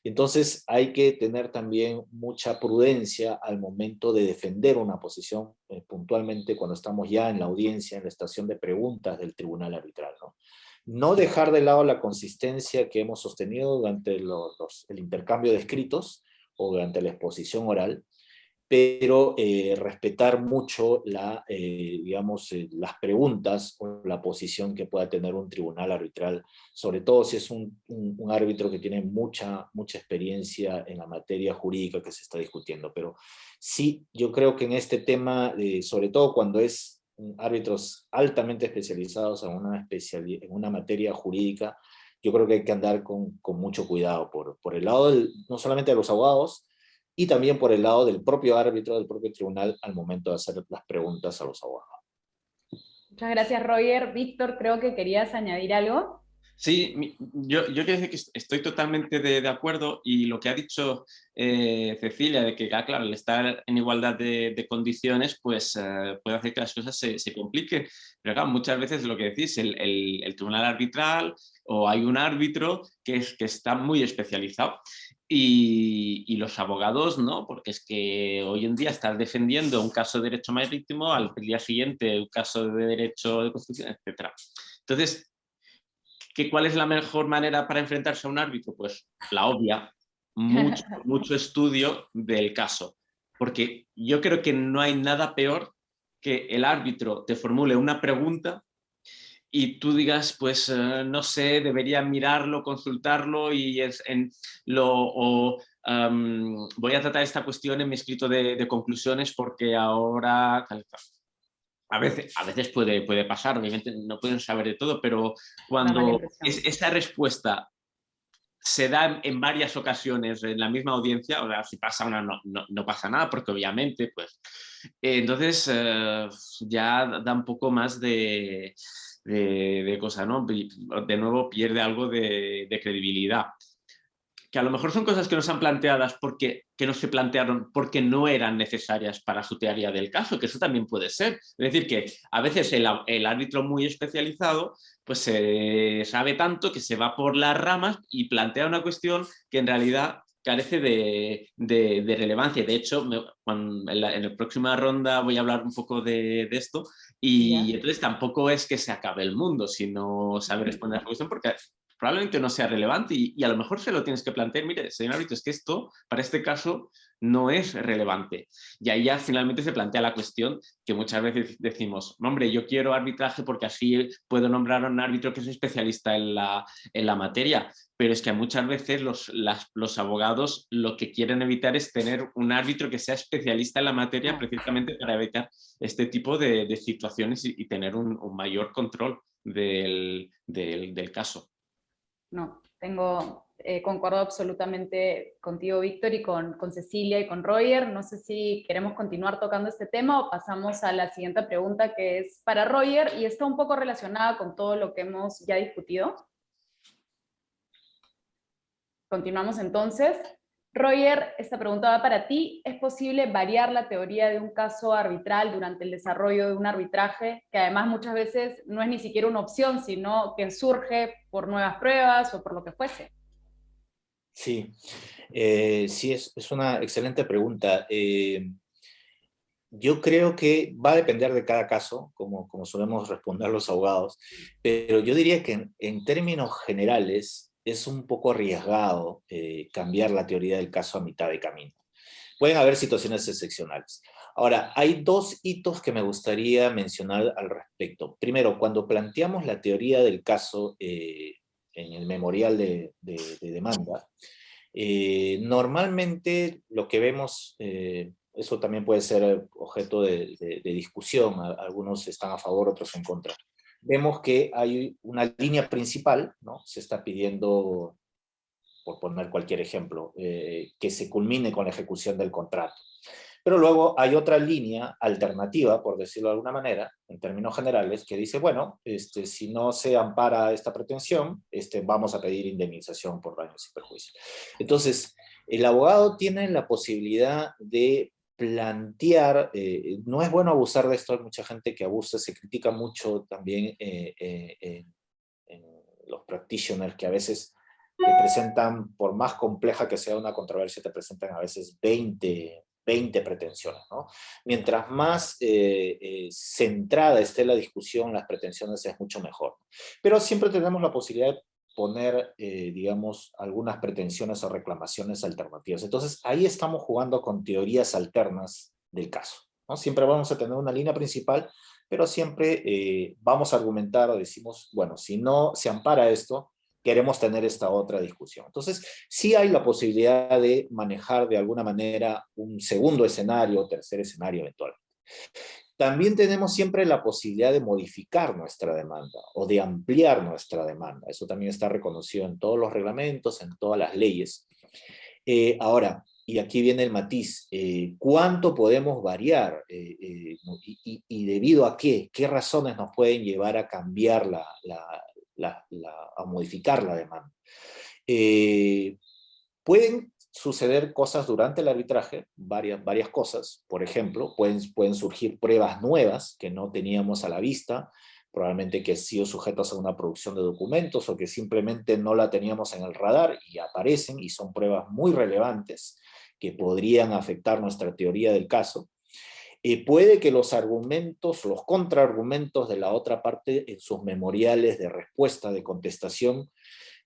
Entonces hay que tener también mucha prudencia al momento de defender una posición, puntualmente cuando estamos ya en la audiencia, en la estación de preguntas del tribunal arbitral, ¿no? No dejar de lado la consistencia que hemos sostenido durante el intercambio de escritos o durante la exposición oral, pero respetar mucho las preguntas o la posición que pueda tener un tribunal arbitral, sobre todo si es un árbitro que tiene mucha experiencia en la materia jurídica que se está discutiendo. Pero sí, yo creo que en este tema, sobre todo cuando es árbitros altamente especializados en una materia jurídica, yo creo que hay que andar con mucho cuidado por el lado no solamente de los abogados, y también por el lado del propio árbitro, del propio tribunal, al momento de hacer las preguntas a los abogados. Muchas gracias, Roger. Víctor, creo que querías añadir algo. Sí, yo quiero decir que estoy totalmente de acuerdo, y lo que ha dicho Cecilia, de que, claro, al estar en igualdad de condiciones, pues puede hacer que las cosas se compliquen. Pero claro, muchas veces lo que decís, el tribunal arbitral, o hay un árbitro que está muy especializado, y los abogados no, porque es que hoy en día estar defendiendo un caso de derecho marítimo, al día siguiente un caso de derecho de constitución, etc. Entonces, ¿cuál es la mejor manera para enfrentarse a un árbitro? Pues la obvia, mucho estudio del caso. Porque yo creo que no hay nada peor que el árbitro te formule una pregunta y tú digas, pues no sé, debería mirarlo, consultarlo, voy a tratar esta cuestión en mi escrito de conclusiones porque ahora... A veces puede pasar, obviamente no pueden saber de todo, pero Una mala cuando impresión. esa respuesta se da en varias ocasiones en la misma audiencia, o sea, si pasa una no pasa nada, porque obviamente, pues, entonces ya da un poco más de cosa, ¿no? De nuevo pierde algo de credibilidad. Que a lo mejor son cosas que no se han planteadas que no se plantearon porque no eran necesarias para su teoría del caso, que eso también puede ser. Es decir, que a veces el árbitro muy especializado pues sabe tanto que se va por las ramas y plantea una cuestión que en realidad carece de relevancia. De hecho, en la próxima ronda voy a hablar un poco de esto, y entonces tampoco es que se acabe el mundo si no sabe responder a la cuestión, porque probablemente no sea relevante, y a lo mejor se lo tienes que plantear, mire, señor árbitro, es que esto para este caso no es relevante. Y ahí ya finalmente se plantea la cuestión que muchas veces decimos, hombre, yo quiero arbitraje porque así puedo nombrar a un árbitro que es especialista en la materia, pero es que muchas veces los abogados lo que quieren evitar es tener un árbitro que sea especialista en la materia, precisamente para evitar este tipo de situaciones y tener un mayor control del caso. No, concuerdo absolutamente contigo, Víctor, y con Cecilia y con Roger. No sé si queremos continuar tocando este tema o pasamos a la siguiente pregunta, que es para Roger y está un poco relacionada con todo lo que hemos ya discutido. Continuamos entonces. Roger, esta pregunta va para ti. ¿Es posible variar la teoría de un caso arbitral durante el desarrollo de un arbitraje, que además muchas veces no es ni siquiera una opción, sino que surge por nuevas pruebas o por lo que fuese? Sí, sí, es una excelente pregunta. Yo creo que va a depender de cada caso, como solemos responder los abogados, pero yo diría que en términos generales es un poco arriesgado cambiar la teoría del caso a mitad de camino. Pueden haber situaciones excepcionales. Ahora, hay dos hitos que me gustaría mencionar al respecto. Primero, cuando planteamos la teoría del caso en el memorial de demanda, normalmente lo que vemos, eso también puede ser objeto de discusión, algunos están a favor, otros en contra. Vemos que hay una línea principal, ¿no? Se está pidiendo, por poner cualquier ejemplo, que se culmine con la ejecución del contrato. Pero luego hay otra línea alternativa, por decirlo de alguna manera, en términos generales, que dice, bueno, si no se ampara esta pretensión, vamos a pedir indemnización por daños y perjuicios. Entonces, el abogado tiene la posibilidad de plantear, no es bueno abusar de esto, hay mucha gente que abusa, se critica mucho también en los practitioners que a veces te presentan, por más compleja que sea una controversia, te presentan a veces 20 pretensiones, ¿no? Mientras más centrada esté la discusión, las pretensiones es mucho mejor. Pero siempre tenemos la posibilidad de poner, digamos, algunas pretensiones o reclamaciones alternativas. Entonces, ahí estamos jugando con teorías alternas del caso, ¿no? Siempre vamos a tener una línea principal, pero siempre vamos a argumentar o decimos, bueno, si no se ampara esto, queremos tener esta otra discusión. Entonces, sí hay la posibilidad de manejar de alguna manera un segundo escenario, tercer escenario eventualmente. También tenemos siempre la posibilidad de modificar nuestra demanda o de ampliar nuestra demanda. Eso también está reconocido en todos los reglamentos, en todas las leyes. Ahora, y aquí viene el matiz, ¿cuánto podemos variar? Y debido a qué razones nos pueden llevar a cambiar a modificar la demanda. Pueden suceder cosas durante el arbitraje, varias cosas. Por ejemplo, pueden surgir pruebas nuevas que no teníamos a la vista, probablemente que han sido sujetos a una producción de documentos o que simplemente no la teníamos en el radar y aparecen y son pruebas muy relevantes que podrían afectar nuestra teoría del caso. Puede que los argumentos, los contraargumentos de la otra parte en sus memoriales de respuesta, de contestación,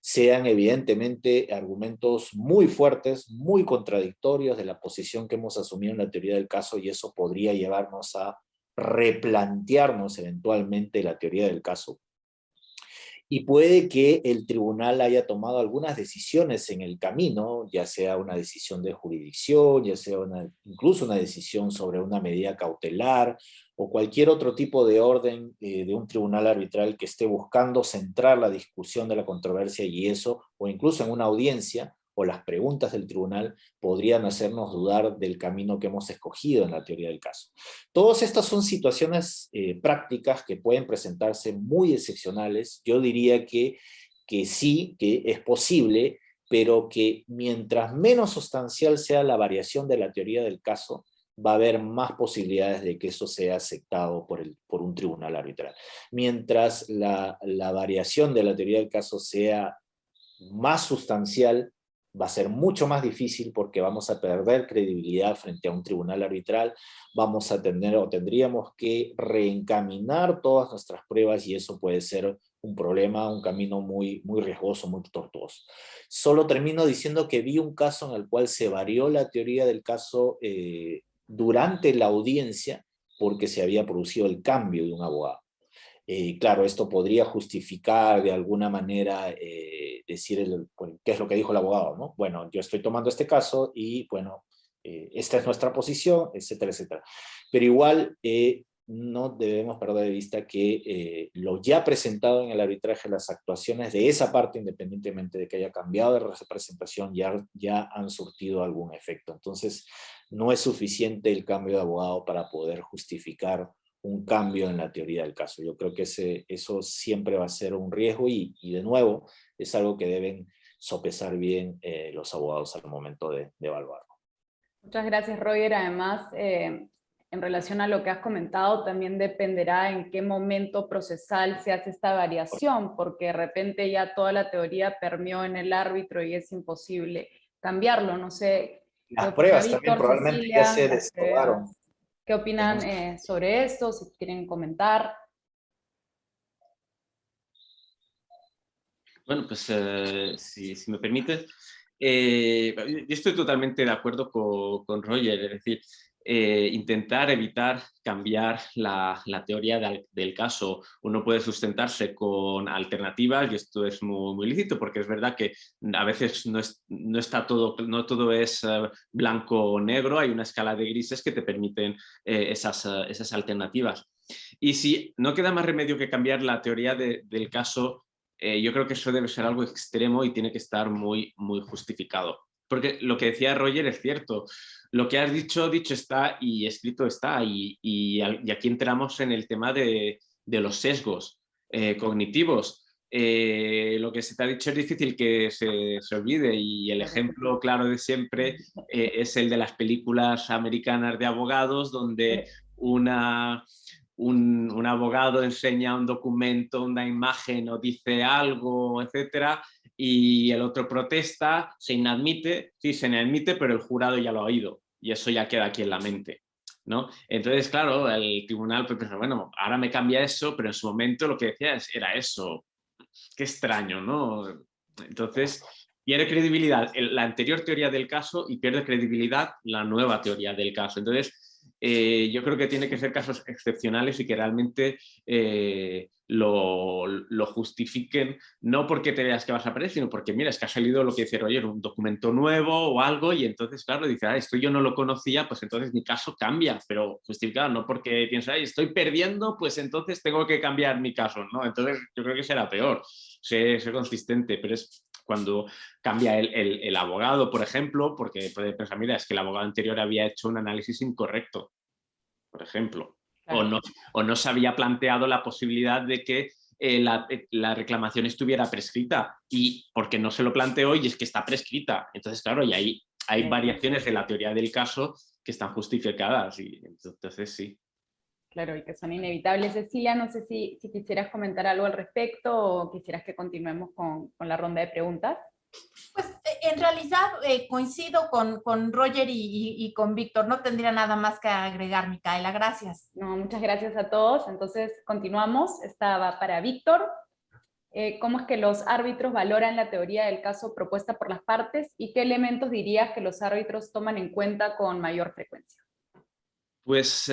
sean evidentemente argumentos muy fuertes, muy contradictorios de la posición que hemos asumido en la teoría del caso, y eso podría llevarnos a replantearnos eventualmente la teoría del caso. Y puede que el tribunal haya tomado algunas decisiones en el camino, ya sea una decisión de jurisdicción, ya sea incluso una decisión sobre una medida cautelar, o cualquier otro tipo de orden de un tribunal arbitral que esté buscando centrar la discusión de la controversia, y eso, o incluso en una audiencia, o las preguntas del tribunal podrían hacernos dudar del camino que hemos escogido en la teoría del caso. Todas estas son situaciones prácticas que pueden presentarse muy excepcionales. Yo diría que sí, que es posible, pero que mientras menos sustancial sea la variación de la teoría del caso, va a haber más posibilidades de que eso sea aceptado por un tribunal arbitral. Mientras la variación de la teoría del caso sea más sustancial, va a ser mucho más difícil porque vamos a perder credibilidad frente a un tribunal arbitral, vamos a tener o tendríamos que reencaminar todas nuestras pruebas y eso puede ser un problema, un camino muy, muy riesgoso, muy tortuoso. Solo termino diciendo que vi un caso en el cual se varió la teoría del caso durante la audiencia porque se había producido el cambio de un abogado. Claro, esto podría justificar de alguna manera decir qué es lo que dijo el abogado, ¿no? Bueno, yo estoy tomando este caso y, bueno, esta es nuestra posición, etcétera, etcétera. Pero igual no debemos perder de vista que lo ya presentado en el arbitraje, las actuaciones de esa parte, independientemente de que haya cambiado de representación, ya han surtido algún efecto. Entonces, no es suficiente el cambio de abogado para poder justificar un cambio en la teoría del caso. Yo creo que eso siempre va a ser un riesgo y de nuevo es algo que deben sopesar bien los abogados al momento de evaluarlo. Muchas gracias, Roger. Además, en relación a lo que has comentado, también dependerá en qué momento procesal se hace esta variación, porque de repente ya toda la teoría permeó en el árbitro y es imposible cambiarlo. No sé. Las pruebas también probablemente Cecilia, ya se desprobaron. ¿Qué opinan sobre esto? Si quieren comentar. Bueno, pues si me permites, yo estoy totalmente de acuerdo con Roger, es decir, intentar evitar cambiar la teoría del caso. Uno puede sustentarse con alternativas y esto es muy, muy lícito porque es verdad que a veces no todo es blanco o negro, hay una escala de grises que te permiten esas alternativas. Y si no queda más remedio que cambiar la teoría del caso, yo creo que eso debe ser algo extremo y tiene que estar muy, muy justificado. porque lo que decía Roger es cierto. Lo que has dicho está y escrito está. Y aquí entramos en el tema de los sesgos cognitivos. Lo que se te ha dicho es difícil que se olvide, y el ejemplo claro de siempre es el de las películas americanas de abogados, donde un abogado enseña un documento, una imagen o dice algo, etcétera, y el otro protesta, se inadmite, sí, se inadmite, pero el jurado ya lo ha oído y eso ya queda aquí en la mente, ¿no? Entonces, claro, el tribunal pues piensa, bueno, ahora me cambia eso, pero en su momento lo que decía era eso. Qué extraño, ¿no? Entonces, pierde credibilidad la anterior teoría del caso y pierde credibilidad la nueva teoría del caso. Entonces, yo creo que tiene que ser casos excepcionales y que realmente lo justifiquen, no porque te veas que vas a perder, sino porque, mira, es que ha salido lo que dice Roger, un documento nuevo o algo, y entonces, claro, dice, esto yo no lo conocía, pues entonces mi caso cambia, pero justificado, no porque piensa, estoy perdiendo, pues entonces tengo que cambiar mi caso, ¿no? Entonces, yo creo que será peor, ser consistente, pero es cuando cambia el abogado, por ejemplo, porque puede pensar, mira, es que el abogado anterior había hecho un análisis incorrecto, por ejemplo, claro. o no se había planteado la posibilidad de que la reclamación estuviera prescrita, y porque no se lo planteó y es que está prescrita. Entonces, claro, y ahí hay variaciones de la teoría del caso que están justificadas, y entonces sí. Claro, y que son inevitables. Cecilia, no sé si quisieras comentar algo al respecto o quisieras que continuemos con la ronda de preguntas. Pues en realidad coincido con Roger y con Víctor. No tendría nada más que agregar, Micaela. Gracias. No, muchas gracias a todos. Entonces, continuamos. Esta va para Víctor. ¿Cómo es que los árbitros valoran la teoría del caso propuesta por las partes y qué elementos dirías que los árbitros toman en cuenta con mayor frecuencia? Pues,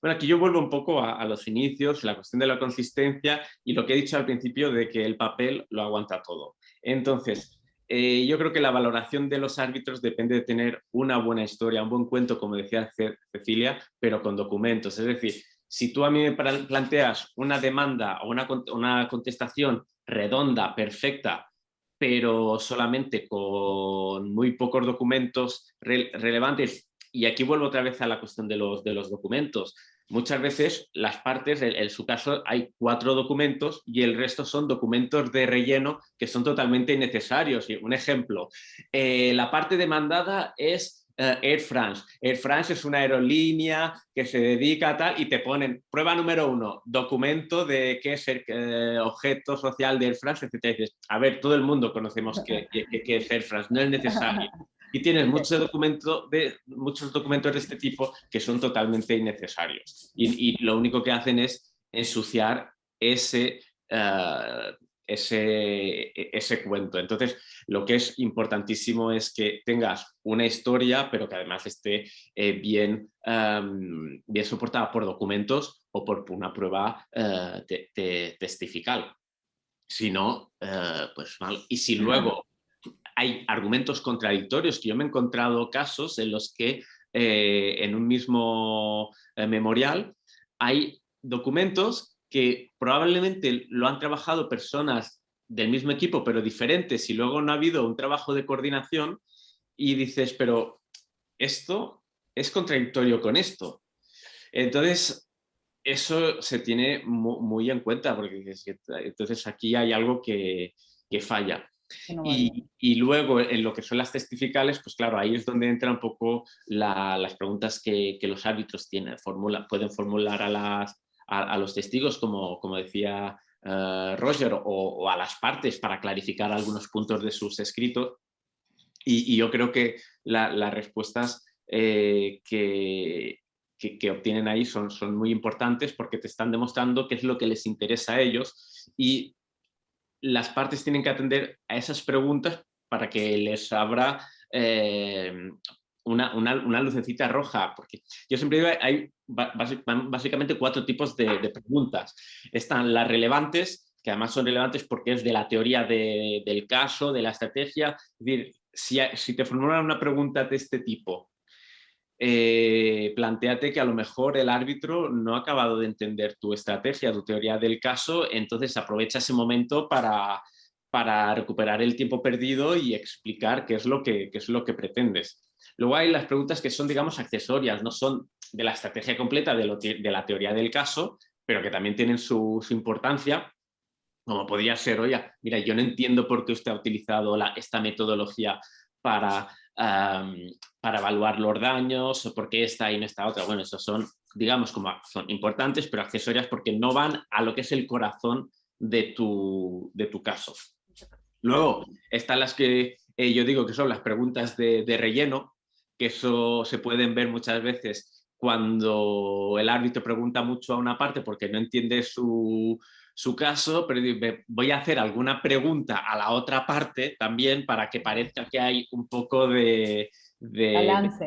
bueno, aquí yo vuelvo un poco a los inicios, la cuestión de la consistencia y lo que he dicho al principio de que el papel lo aguanta todo. Entonces, yo creo que la valoración de los árbitros depende de tener una buena historia, un buen cuento, como decía Cecilia, pero con documentos. Es decir, si tú a mí me planteas una demanda o una contestación redonda, perfecta, pero solamente con muy pocos documentos relevantes, y aquí vuelvo otra vez a la cuestión de los documentos. Muchas veces las partes, en su caso, hay 4 documentos y el resto son documentos de relleno que son totalmente innecesarios. Un ejemplo, la parte demandada es Air France. Air France es una aerolínea que se dedica a tal, y te ponen prueba número 1, documento de qué es el objeto social de Air France, etc. Y dices, a ver, todo el mundo conocemos qué es Air France, no es necesario. Y tienes muchos documentos de este tipo que son totalmente innecesarios. Y lo único que hacen es ensuciar ese cuento. Entonces, lo que es importantísimo es que tengas una historia, pero que además esté bien soportada por documentos o por una prueba testifical. Si no, pues mal. Y si luego hay argumentos contradictorios, que yo me he encontrado casos en los que en un mismo memorial hay documentos que probablemente lo han trabajado personas del mismo equipo pero diferentes, y luego no ha habido un trabajo de coordinación, y dices, pero esto es contradictorio con esto. Entonces, eso se tiene muy en cuenta, porque entonces aquí hay algo que falla. Y luego, en lo que son las testificales, pues claro, ahí es donde entran un poco las preguntas que los árbitros tienen. Pueden formular a los testigos, como decía Roger, o a las partes para clarificar algunos puntos de sus escritos. Y yo creo que las respuestas que obtienen ahí son muy importantes, porque te están demostrando qué es lo que les interesa a ellos, y las partes tienen que atender a esas preguntas para que les abra una lucecita roja, porque yo siempre digo, hay básicamente 4 tipos de preguntas. Están las relevantes, que además son relevantes porque es de la teoría del caso, de la estrategia. Es decir, si te formulan una pregunta de este tipo, plantéate que a lo mejor el árbitro no ha acabado de entender tu estrategia, tu teoría del caso, entonces aprovecha ese momento para para recuperar el tiempo perdido y explicar qué es lo que pretendes. Luego hay las preguntas que son, digamos, accesorias, no son de la estrategia completa de la teoría del caso, pero que también tienen su importancia, como podría ser, oye, mira, yo no entiendo por qué usted ha utilizado esta metodología para evaluar los daños, o por qué esta y no esta otra. Bueno, esos son, digamos, son importantes, pero accesorias porque no van a lo que es el corazón de tu caso. Luego, están las que yo digo que son las preguntas de relleno, que eso se pueden ver muchas veces cuando el árbitro pregunta mucho a una parte porque no entiende su caso, pero voy a hacer alguna pregunta a la otra parte también para que parezca que hay un poco de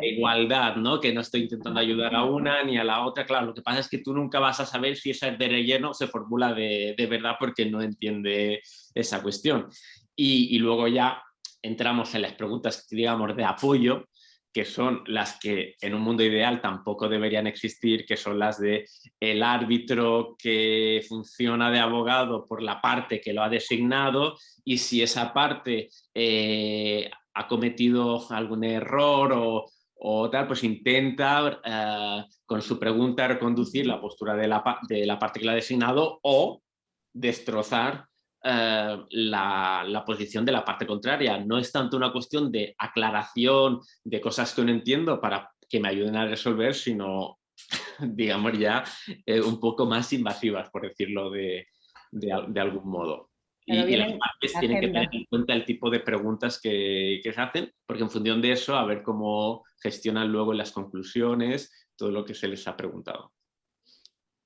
igualdad, ¿no? Que no estoy intentando ayudar a una ni a la otra. Claro, lo que pasa es que tú nunca vas a saber si esa es de relleno o se formula de verdad porque no entiende esa cuestión. Y luego ya entramos en las preguntas, digamos, de apoyo, que son las que en un mundo ideal tampoco deberían existir, que son las de el árbitro que funciona de abogado por la parte que lo ha designado, y si esa parte ha cometido algún error o tal, pues intenta con su pregunta reconducir la postura de la parte que lo ha designado o destrozar la posición de la parte contraria. No es tanto una cuestión de aclaración de cosas que no entiendo para que me ayuden a resolver, sino, digamos, ya un poco más invasivas, por decirlo de algún modo. Y las partes tienen que tener en cuenta el tipo de preguntas que se hacen, porque en función de eso, a ver cómo gestionan luego en las conclusiones todo lo que se les ha preguntado.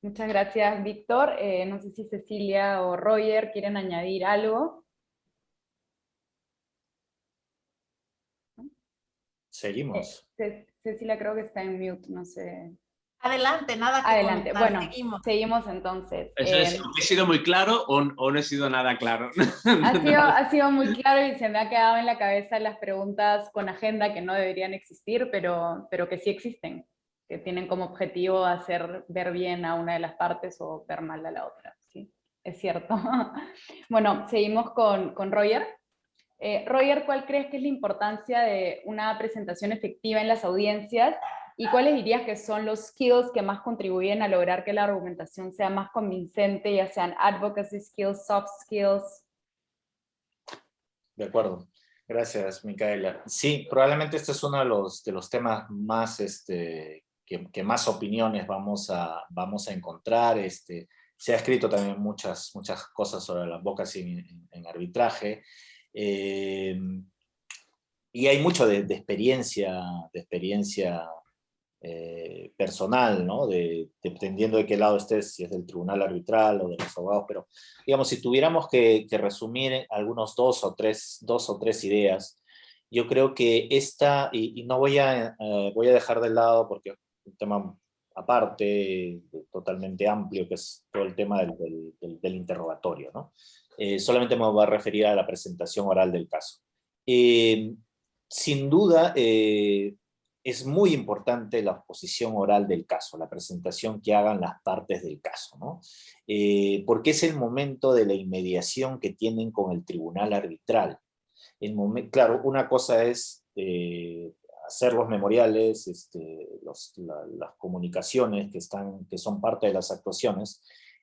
Muchas gracias, Víctor. No sé si Cecilia o Roger quieren añadir algo. Seguimos. Cecilia creo que está en mute, no sé. Adelante, nada que Adelante, comentar. bueno, seguimos entonces. ¿He sido muy claro o no he sido nada claro? Ha sido muy claro y se me ha quedado en la cabeza las preguntas con agenda que no deberían existir, pero que sí existen, que tienen como objetivo hacer ver bien a una de las partes o ver mal a la otra. Sí, es cierto. Bueno, seguimos con Roger. Roger, ¿cuál crees que es la importancia de una presentación efectiva en las audiencias? ¿Y cuáles dirías que son los skills que más contribuyen a lograr que la argumentación sea más convincente, ya sean advocacy skills, soft skills? De acuerdo. Gracias, Micaela. Sí, probablemente este es uno de los temas más, que más opiniones vamos a encontrar. Se ha escrito también muchas cosas sobre la advocacy en arbitraje. Y hay mucho de experiencia personal, ¿no? Dependiendo de qué lado estés, si es del tribunal arbitral o de los abogados, pero digamos, si tuviéramos que resumir algunos dos o tres ideas, yo creo que esta, y no voy a dejar de lado, porque es un tema aparte, totalmente amplio, que es todo el tema del interrogatorio, ¿no? Solamente me voy a referir a la presentación oral del caso. Sin duda, es muy importante la exposición oral del caso, la presentación que hagan las partes del caso, ¿no? Porque es el momento de la inmediación que tienen con el tribunal arbitral. Claro, una cosa es hacer los memoriales, las comunicaciones que son parte de las actuaciones,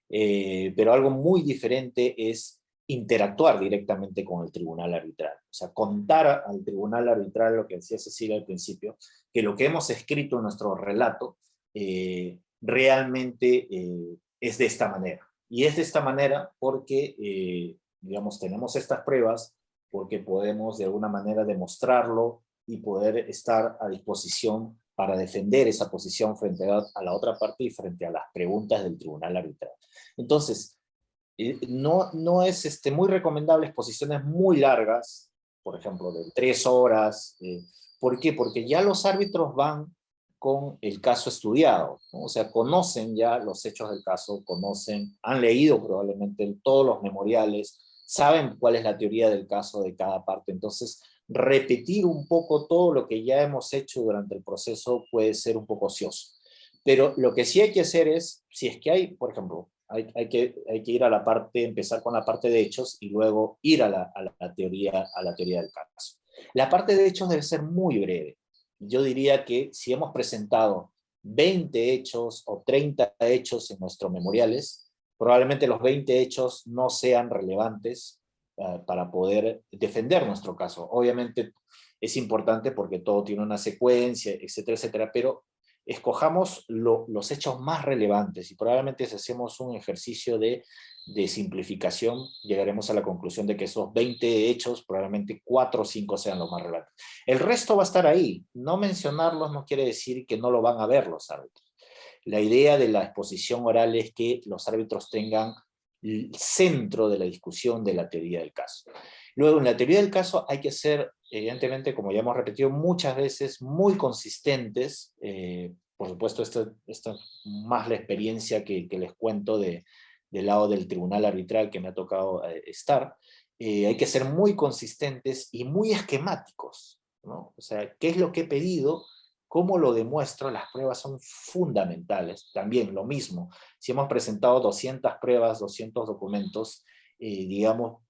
pero algo muy diferente es interactuar directamente con el tribunal arbitral. O sea, contar al tribunal arbitral lo que decía Cecilia al principio, que lo que hemos escrito en nuestro relato realmente es de esta manera. Y es de esta manera porque, digamos, tenemos estas pruebas, porque podemos de alguna manera demostrarlo y poder estar a disposición para defender esa posición frente a la otra parte y frente a las preguntas del tribunal arbitral. Entonces, no es muy recomendable exposiciones muy largas, por ejemplo, de 3 horas. ¿Por qué? Porque ya los árbitros van con el caso estudiado, ¿no? O sea, conocen ya los hechos del caso, han leído probablemente todos los memoriales, saben cuál es la teoría del caso de cada parte. Entonces, repetir un poco todo lo que ya hemos hecho durante el proceso puede ser un poco ocioso. Pero lo que sí hay que hacer es, si es que hay, por ejemplo, hay que ir a la parte, empezar con la parte de hechos y luego ir a la teoría del caso. La parte de hechos debe ser muy breve. Yo diría que si hemos presentado 20 hechos o 30 hechos en nuestros memoriales, probablemente los 20 hechos no sean relevantes para poder defender nuestro caso. Obviamente es importante porque todo tiene una secuencia, etcétera, etcétera, pero escojamos los hechos más relevantes y probablemente si hacemos un ejercicio de simplificación, llegaremos a la conclusión de que esos 20 hechos, probablemente 4 o 5 sean los más relevantes. El resto va a estar ahí. No mencionarlos no quiere decir que no lo van a ver los árbitros. La idea de la exposición oral es que los árbitros tengan el centro de la discusión de la teoría del caso. Luego, en la teoría del caso hay que ser, evidentemente, como ya hemos repetido muchas veces, muy consistentes. Por supuesto, esta es más la experiencia que les cuento del lado del tribunal arbitral que me ha tocado estar. Hay que ser muy consistentes y muy esquemáticos, ¿no? O sea, ¿qué es lo que he pedido? ¿Cómo lo demuestro? Las pruebas son fundamentales. También lo mismo, si hemos presentado 200 pruebas, 200 documentos, digamos,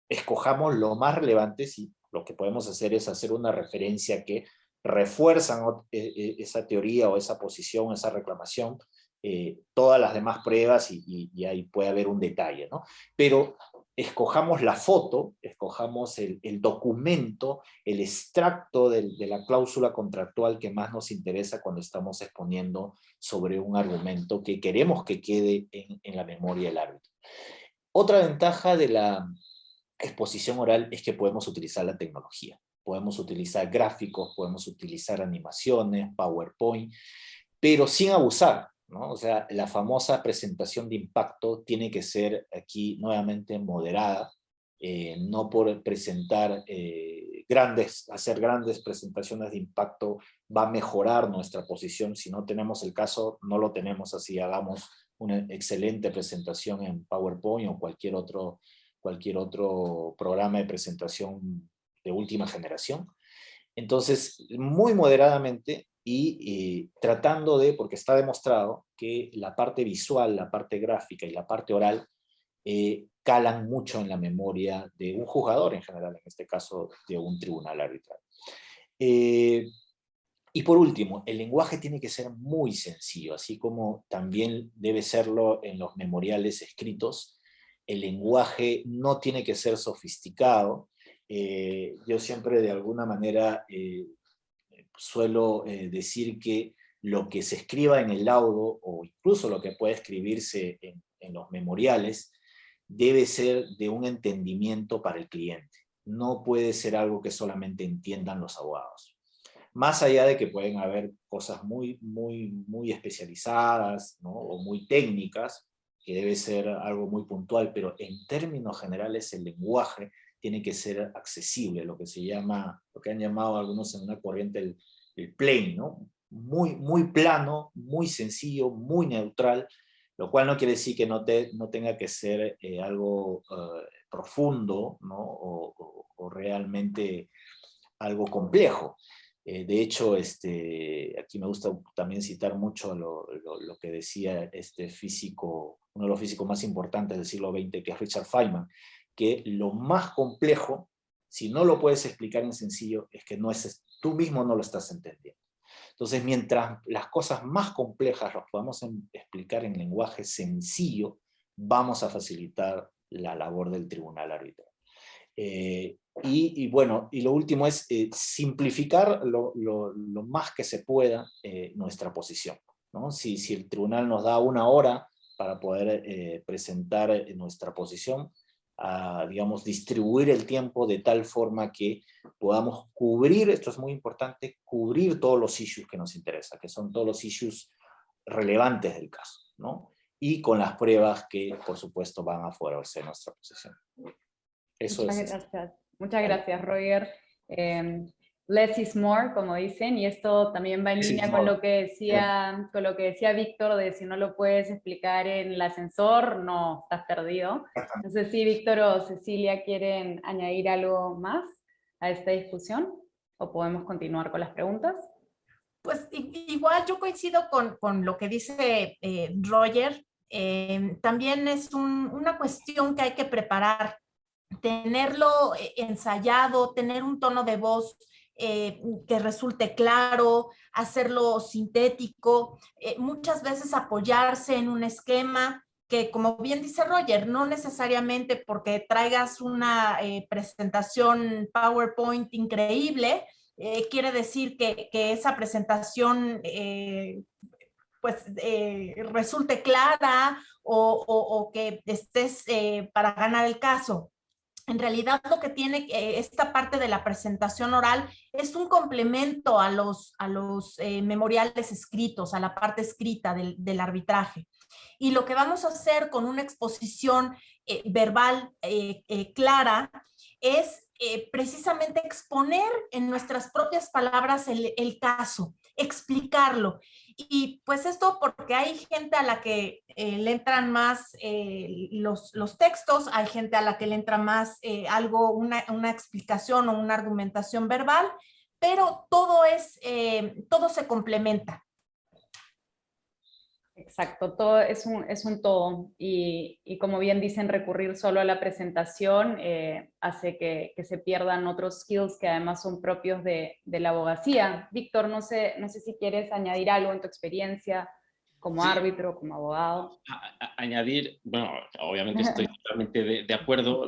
escojamos lo más relevantes y lo que podemos hacer es hacer una referencia que refuerzan esa teoría o esa posición, esa reclamación, todas las demás pruebas y ahí puede haber un detalle, ¿no? Pero escojamos la foto, escojamos el documento, el extracto de la cláusula contractual que más nos interesa cuando estamos exponiendo sobre un argumento que queremos que quede en la memoria del árbitro. Otra ventaja de la exposición oral es que podemos utilizar la tecnología. Podemos utilizar gráficos, podemos utilizar animaciones, PowerPoint, pero sin abusar, ¿no? O sea, la famosa presentación de impacto tiene que ser aquí nuevamente moderada, no por presentar hacer grandes presentaciones de impacto va a mejorar nuestra posición. Si no tenemos el caso, no lo tenemos, así hagamos una excelente presentación en PowerPoint o cualquier otro programa de presentación de última generación. Entonces, muy moderadamente y tratando de, porque está demostrado que la parte visual, la parte gráfica y la parte oral calan mucho en la memoria de un juzgador en general, en este caso de un tribunal arbitral. Y por último, el lenguaje tiene que ser muy sencillo, así como también debe serlo en los memoriales escritos. El lenguaje no tiene que ser sofisticado. Yo siempre de alguna manera suelo decir que lo que se escriba en el laudo o incluso lo que puede escribirse en los memoriales debe ser de un entendimiento para el cliente. No puede ser algo que solamente entiendan los abogados. Más allá de que pueden haber cosas muy especializadas, ¿no? O muy técnicas, que debe ser algo muy puntual, pero en términos generales el lenguaje tiene que ser accesible, lo que han llamado algunos en una corriente el plain, ¿no? Muy plano, muy sencillo, muy neutral, lo cual no quiere decir que no tenga que ser algo profundo, ¿no? O realmente algo complejo. De hecho, aquí me gusta también citar mucho lo que decía este físico, uno de los físicos más importantes del siglo XX, que es Richard Feynman, que lo más complejo, si no lo puedes explicar en sencillo, es que tú mismo no lo estás entendiendo. Entonces, mientras las cosas más complejas las podamos explicar en lenguaje sencillo, vamos a facilitar la labor del tribunal arbitral. Y bueno, y lo último es simplificar lo más que se pueda nuestra posición, ¿no? Si el tribunal nos da 1 hora para poder presentar nuestra posición, digamos, distribuir el tiempo de tal forma que podamos cubrir, esto es muy importante, cubrir todos los issues que nos interesan, que son todos los issues relevantes del caso, ¿no? Y con las pruebas que, por supuesto, van a favorecer nuestra posición. Muchas gracias, Roger. Less is more, como dicen, y esto también va en línea con lo que decía Víctor, de si no lo puedes explicar en el ascensor, no, estás perdido. No sé si Víctor o Cecilia quieren añadir algo más a esta discusión, o podemos continuar con las preguntas. Pues igual yo coincido con lo que dice Roger. También es una cuestión que hay que preparar, tenerlo ensayado, tener un tono de voz que resulte claro, hacerlo sintético, muchas veces apoyarse en un esquema que, como bien dice Roger, no necesariamente porque traigas una presentación PowerPoint increíble, quiere decir que esa presentación pues resulte clara o que estés para ganar el caso. En realidad lo que tiene esta parte de la presentación oral es un complemento a los memoriales escritos, a la parte escrita del arbitraje. Y lo que vamos a hacer con una exposición verbal clara es precisamente exponer en nuestras propias palabras el caso, explicarlo. Y pues esto porque hay gente a la que le entran más los textos, hay gente a la que le entra más una explicación o una argumentación verbal, pero todo se complementa. Exacto, todo es un todo y como bien dicen, recurrir solo a la presentación hace que se pierdan otros skills que además son propios de la abogacía. Víctor, no sé si quieres añadir algo en tu experiencia como árbitro, como abogado. Añadir, bueno, obviamente estoy totalmente de acuerdo.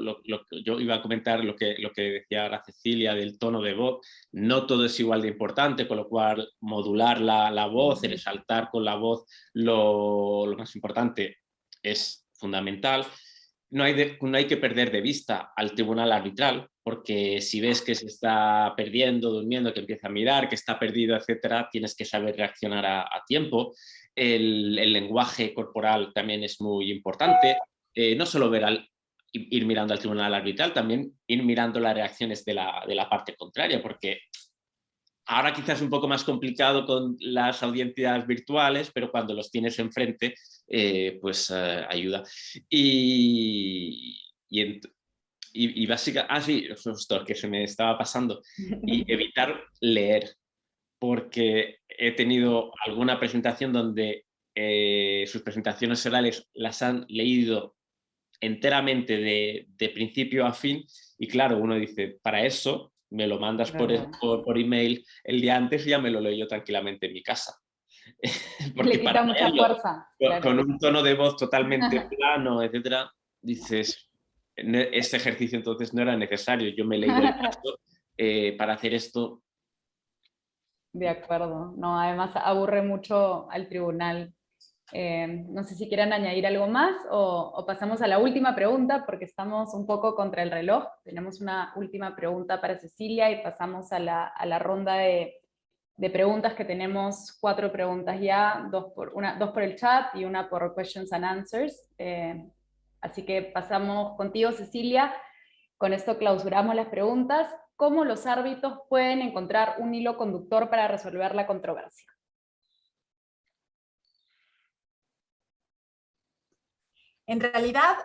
Yo iba a comentar lo que decía ahora Cecilia del tono de voz. No todo es igual de importante, con lo cual modular la voz, el resaltar con la voz lo más importante es fundamental. No hay que perder de vista al tribunal arbitral, porque si ves que se está perdiendo, durmiendo, que empieza a mirar, que está perdido, etcétera, tienes que saber reaccionar a tiempo. El lenguaje corporal también es muy importante. No solo ir mirando al tribunal arbitral, también ir mirando las reacciones de la parte contraria, porque ahora quizás es un poco más complicado con las audiencias virtuales, pero cuando los tienes enfrente, pues ayuda. Y básicamente, sí, justo, que se me estaba pasando. Y evitar leer, porque he tenido alguna presentación donde sus presentaciones orales las han leído enteramente de principio a fin, y claro, uno dice, para eso me lo mandas por email el día antes y ya me lo leo yo tranquilamente en mi casa. Porque le quita mucha fuerza. Con un tono de voz totalmente plano, etcétera, dices, este ejercicio entonces no era necesario, yo me he leído el caso para hacer esto. De acuerdo, no, además aburre mucho al tribunal. No sé si quieren añadir algo más o pasamos a la última pregunta porque estamos un poco contra el reloj. Tenemos una última pregunta para Cecilia y pasamos a la ronda de preguntas que tenemos 4 preguntas ya, 2 por el chat y 1 por questions and answers. Así que pasamos contigo, Cecilia. Con esto clausuramos las preguntas. ¿Cómo los árbitros pueden encontrar un hilo conductor para resolver la controversia? En realidad,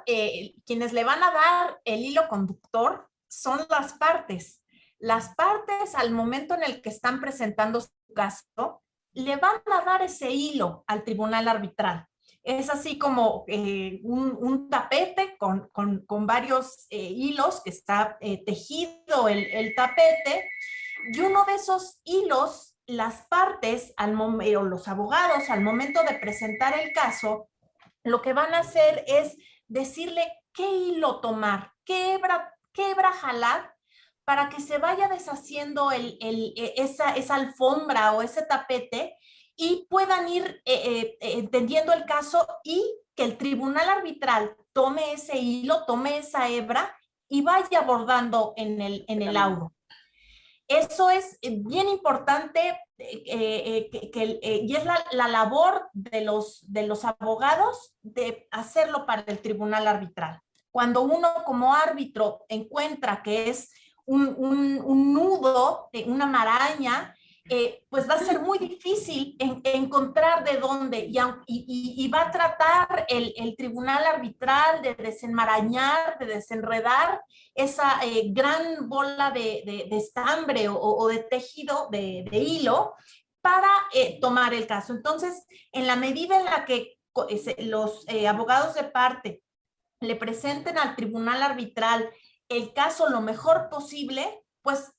quienes le van a dar el hilo conductor son las partes. Las partes, al momento en el que están presentando su caso, le van a dar ese hilo al tribunal arbitral. Es así como un tapete con varios hilos que está tejido el tapete, y uno de esos hilos, las partes, o los abogados, al momento de presentar el caso, lo que van a hacer es decirle qué hilo tomar, qué hebra jalar para que se vaya deshaciendo esa alfombra o ese tapete y puedan ir entendiendo el caso y que el tribunal arbitral tome ese hilo, tome esa hebra y vaya abordando en el laudo. Eso es bien importante y es la labor de los abogados de hacerlo para el tribunal arbitral. Cuando uno como árbitro encuentra que es un nudo, una maraña, pues va a ser muy difícil encontrar de dónde y va a tratar el tribunal arbitral de desenmarañar, de desenredar esa gran bola de estambre o de tejido, de hilo, para tomar el caso. Entonces, en la medida en la que los abogados de parte le presenten al tribunal arbitral el caso lo mejor posible, pues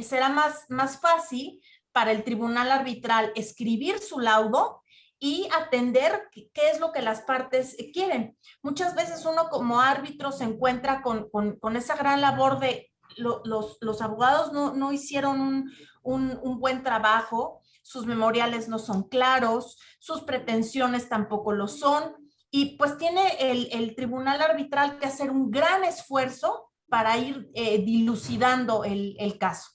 será más fácil para el tribunal arbitral escribir su laudo y atender qué es lo que las partes quieren. Muchas veces uno como árbitro se encuentra con esa gran labor de los abogados no hicieron un buen trabajo, sus memoriales no son claros, sus pretensiones tampoco lo son, y pues tiene el tribunal arbitral que hacer un gran esfuerzo para ir dilucidando el caso.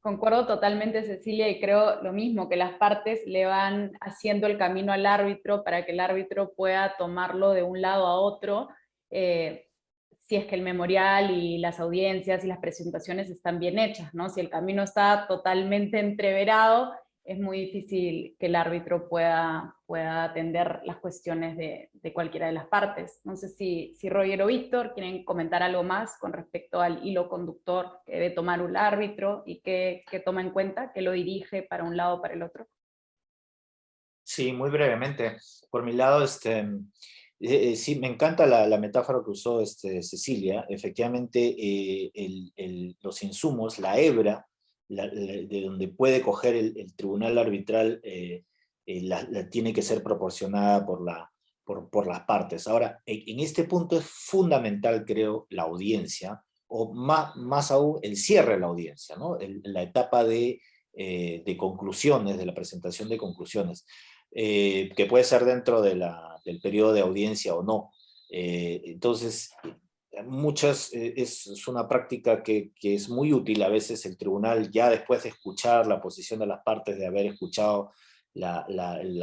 Concuerdo totalmente, Cecilia, y creo lo mismo, que las partes le van haciendo el camino al árbitro para que el árbitro pueda tomarlo de un lado a otro, si es que el memorial y las audiencias y las presentaciones están bien hechas, ¿no? Si el camino está totalmente entreverado, es muy difícil que el árbitro pueda atender las cuestiones de cualquiera de las partes. No sé si Roger o Víctor quieren comentar algo más con respecto al hilo conductor que debe tomar un árbitro y que toma en cuenta, que lo dirige para un lado o para el otro. Sí, muy brevemente. Por mi lado, sí, me encanta la metáfora que usó Cecilia. Efectivamente, los insumos, la hebra, de donde puede coger el tribunal arbitral, la tiene que ser proporcionada por las partes. Ahora, en este punto es fundamental, creo, la audiencia, o más aún el cierre de la audiencia, ¿no? La etapa de conclusiones, de la presentación de conclusiones, que puede ser dentro del periodo de audiencia o no. Entonces, es una práctica que es muy útil. A veces el tribunal, ya después de escuchar la posición de las partes, de haber escuchado la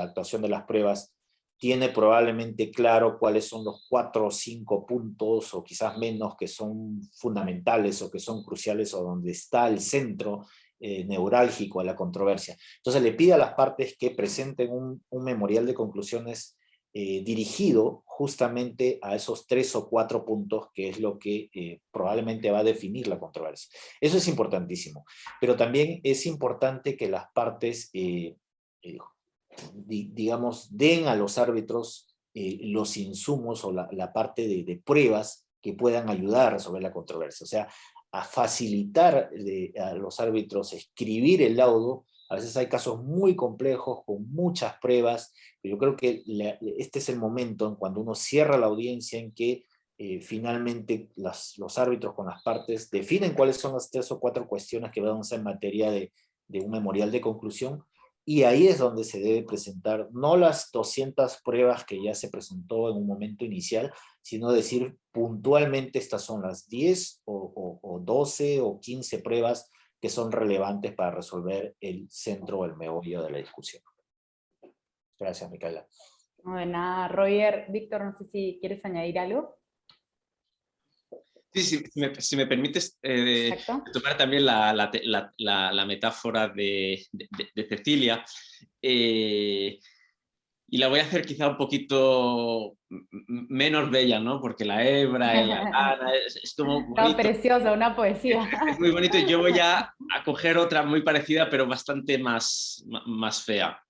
actuación de las pruebas, tiene probablemente claro cuáles son los 4 o 5 puntos, o quizás menos, que son fundamentales o que son cruciales, o donde está el centro neurálgico a la controversia. Entonces le pide a las partes que presenten un memorial de conclusiones dirigido justamente a esos 3 o 4 puntos, que es lo que probablemente va a definir la controversia. Eso es importantísimo, pero también es importante que las partes, digamos, den a los árbitros los insumos o la parte de pruebas que puedan ayudar a resolver la controversia. O sea, a facilitar a los árbitros escribir el laudo. A veces hay casos muy complejos, con muchas pruebas, pero yo creo que este es el momento en cuando uno cierra la audiencia, en que finalmente los árbitros con las partes definen cuáles son las 3 o 4 cuestiones que van a ser en materia de un memorial de conclusión, y ahí es donde se debe presentar, no las 200 pruebas que ya se presentó en un momento inicial, sino decir puntualmente estas son las 10 o 12 o 15 pruebas que son relevantes para resolver el centro o el meollo de la discusión. Gracias, Micaela. No, de nada. Roger, Víctor, no sé si quieres añadir algo. Sí, si me permites tomar también la metáfora de Cecilia, y la voy a hacer quizá un poquito menos bella, ¿no? Porque la hebra y la lana es como bonito. No, preciosa, una poesía. Es muy bonito, y yo voy a coger otra muy parecida, pero bastante más fea.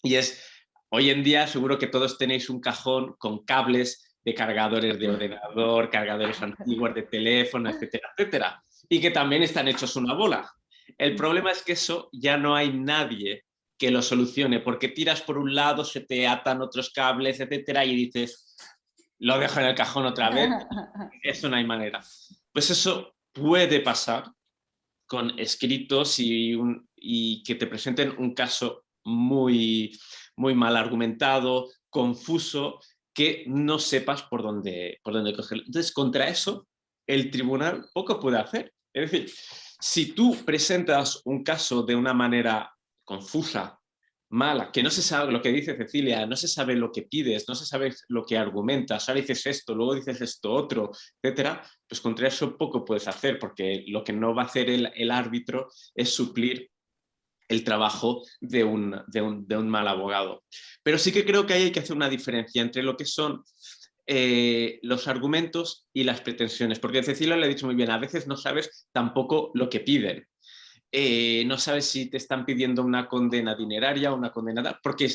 Y es, hoy en día seguro que todos tenéis un cajón con cables de cargadores de ordenador, cargadores antiguos de teléfono, etcétera, etcétera, y que también están hechos una bola. El problema es que eso ya no hay nadie que lo solucione, porque tiras por un lado, se te atan otros cables, etcétera, y dices, lo dejo en el cajón otra vez. Eso no hay manera. Pues eso puede pasar con escritos y que te presenten un caso muy mal argumentado, confuso, que no sepas por dónde cogerlo. Entonces, contra eso, el tribunal poco puede hacer. Es decir, si tú presentas un caso de una manera confusa, mala, que no se sabe lo que dice Cecilia, no se sabe lo que pides, no se sabe lo que argumentas, ahora dices esto, luego dices esto otro, etcétera, pues contra eso poco puedes hacer, porque lo que no va a hacer el árbitro es suplir el trabajo de un mal abogado. Pero sí que creo que ahí hay que hacer una diferencia entre lo que son los argumentos y las pretensiones, porque Cecilia le ha dicho muy bien, a veces no sabes tampoco lo que piden. no sabes si te están pidiendo una condena dineraria o una condena porque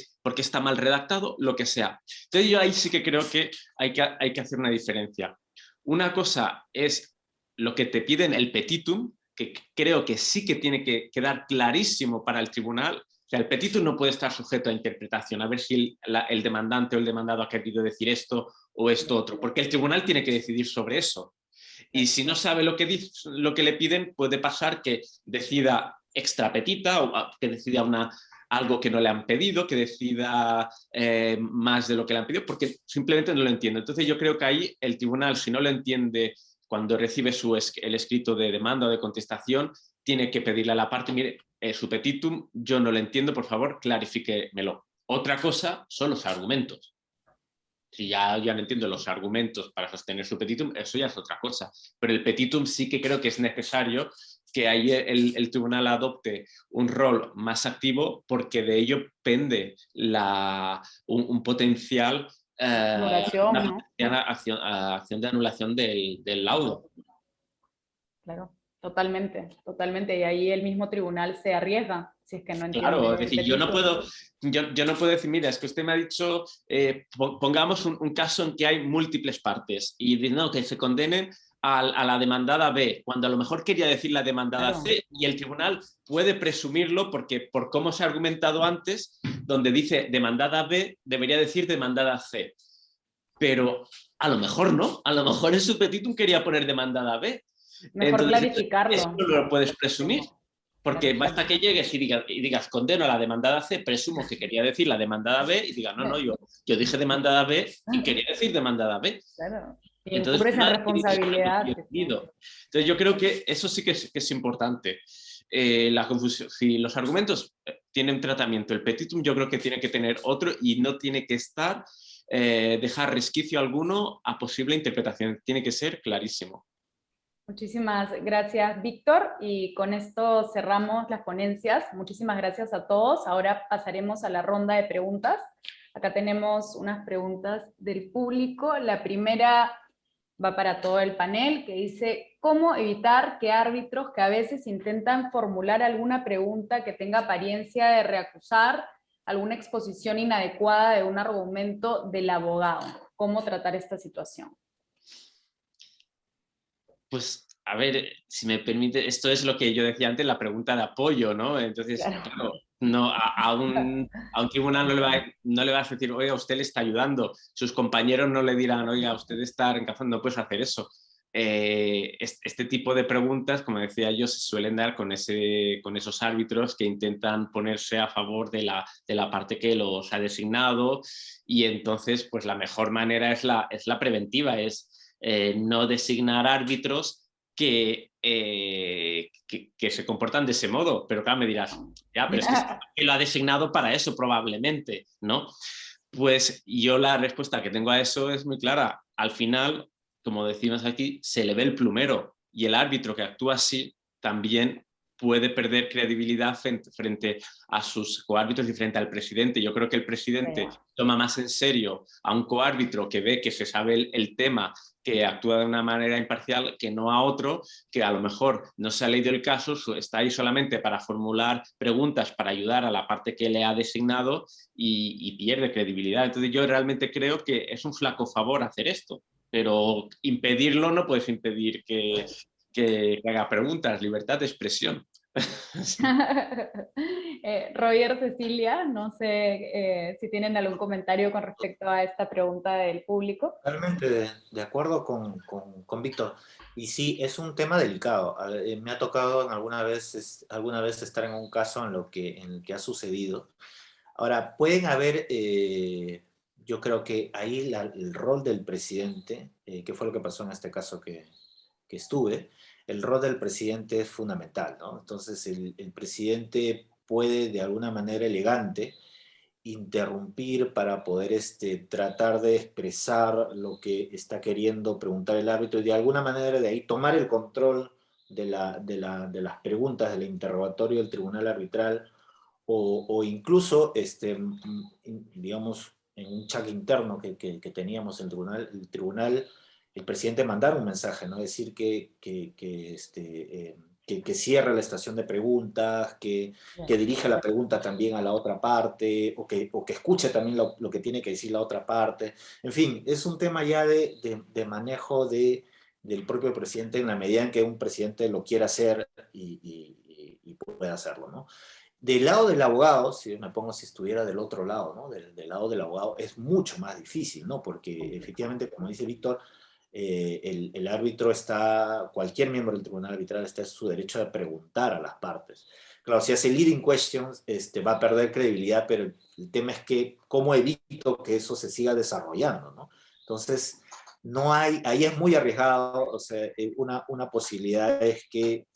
está mal redactado, lo que sea. Entonces yo ahí sí que creo que hay que hacer una diferencia. Una cosa es lo que te piden el petitum, que creo que sí que tiene que quedar clarísimo para el tribunal. O sea, el petitum no puede estar sujeto a interpretación, a ver si el demandante o el demandado ha querido decir esto o esto otro, porque el tribunal tiene que decidir sobre eso. Y si no sabe lo que le piden, puede pasar que decida extra petita o que decida algo que no le han pedido, que decida más de lo que le han pedido, porque simplemente no lo entiende. Entonces yo creo que ahí el tribunal, si no lo entiende cuando recibe el escrito de demanda o de contestación, tiene que pedirle a la parte, mire, su petitum, yo no lo entiendo, por favor, clarifíquemelo. Otra cosa son los argumentos. Si ya no entiendo los argumentos para sostener su petitum, eso ya es otra cosa. Pero el petitum sí que creo que es necesario que ahí el tribunal adopte un rol más activo, porque de ello pende un potencial Anulación, ¿no? acción de anulación del laudo. Claro, totalmente, totalmente. Y ahí el mismo tribunal se arriesga si es que no entiende. Claro, es decir, yo no petitum. puedo decir, mira, es que usted me ha dicho, pongamos un caso en que hay múltiples partes y dice, no, que se condenen a la demandada B, cuando a lo mejor quería decir la demandada Claro. C, y el tribunal puede presumirlo porque por cómo se ha argumentado antes, donde dice demandada B, debería decir demandada C. Pero a lo mejor no, a lo mejor en su petitum quería poner demandada B. Mejor Entonces, clarificarlo. eso no lo puedes presumir. Porque basta que llegues y digas, condeno a la demandada C, presumo que quería decir la demandada B, y digas, no, yo dije demandada B y quería decir demandada B. Claro. Y Entonces, incurres en responsabilidad. Entonces yo creo que eso sí que es importante. La confusión, si los argumentos tienen tratamiento, el petitum yo creo que tiene que tener otro y no tiene que dejar resquicio alguno a posible interpretación. Tiene que ser clarísimo. Muchísimas gracias, Víctor. Y con esto cerramos las ponencias. Muchísimas gracias a todos. Ahora pasaremos a la ronda de preguntas. Acá tenemos unas preguntas del público. La primera va para todo el panel, que dice, ¿cómo evitar que árbitros que a veces intentan formular alguna pregunta que tenga apariencia de reacusar alguna exposición inadecuada de un argumento del abogado? ¿Cómo tratar esta situación? Pues, a ver, si me permite, esto es lo que yo decía antes, la pregunta de apoyo, ¿no? Entonces, claro, no, a un tribunal no le vas a decir, oiga, usted le está ayudando. Sus compañeros no le dirán, oiga, usted está reencazando, no puedes hacer eso. Este tipo de preguntas, como decía yo, se suelen dar con esos árbitros que intentan ponerse a favor de la parte que los ha designado, y entonces, pues la mejor manera es la preventiva, no designar árbitros que se comportan de ese modo. Pero claro, me dirás, ya, pero es que lo ha designado para eso probablemente, ¿no? Pues yo la respuesta que tengo a eso es muy clara. Al final, como decimos aquí, se le ve el plumero, y el árbitro que actúa así también puede perder credibilidad frente a sus coárbitros y frente al presidente. Yo creo que el presidente toma más en serio a un coárbitro que ve que se sabe el tema, que actúa de una manera imparcial, que no a otro que a lo mejor no se ha leído el caso, está ahí solamente para formular preguntas para ayudar a la parte que le ha designado, y pierde credibilidad. Entonces yo realmente creo que es un flaco favor hacer esto, pero impedirlo no puedes impedir que haga preguntas, libertad de expresión. Roger, Cecilia, no sé si tienen algún comentario con respecto a esta pregunta del público. Totalmente de acuerdo con Víctor. Y sí, es un tema delicado. Me ha tocado alguna vez estar en un caso en el que ha sucedido. Ahora, pueden haber, yo creo que ahí el rol del presidente, que fue lo que pasó en este caso que estuve, el rol del presidente es fundamental, ¿no? Entonces, el presidente puede, de alguna manera elegante, interrumpir para poder tratar de expresar lo que está queriendo preguntar el árbitro, y de alguna manera de ahí tomar el control de las preguntas, del interrogatorio del tribunal arbitral, o incluso, digamos, en un chat interno que teníamos en el presidente mandar un mensaje, ¿no? Decir que que cierre la estación de preguntas, que dirija la pregunta también a la otra parte, o que escuche también lo que tiene que decir la otra parte. En fin, es un tema ya de manejo del propio presidente en la medida en que un presidente lo quiera hacer y puede hacerlo, ¿no? Del lado del abogado, si me pongo si estuviera del otro lado, ¿no? Del lado del abogado es mucho más difícil, ¿no? Porque efectivamente, como dice Víctor, el árbitro cualquier miembro del tribunal arbitral está en su derecho de preguntar a las partes. Claro, si hace leading questions, va a perder credibilidad, pero el tema es que cómo evito que eso se siga desarrollando, ¿no? Entonces, ahí es muy arriesgado, o sea, una posibilidad es que,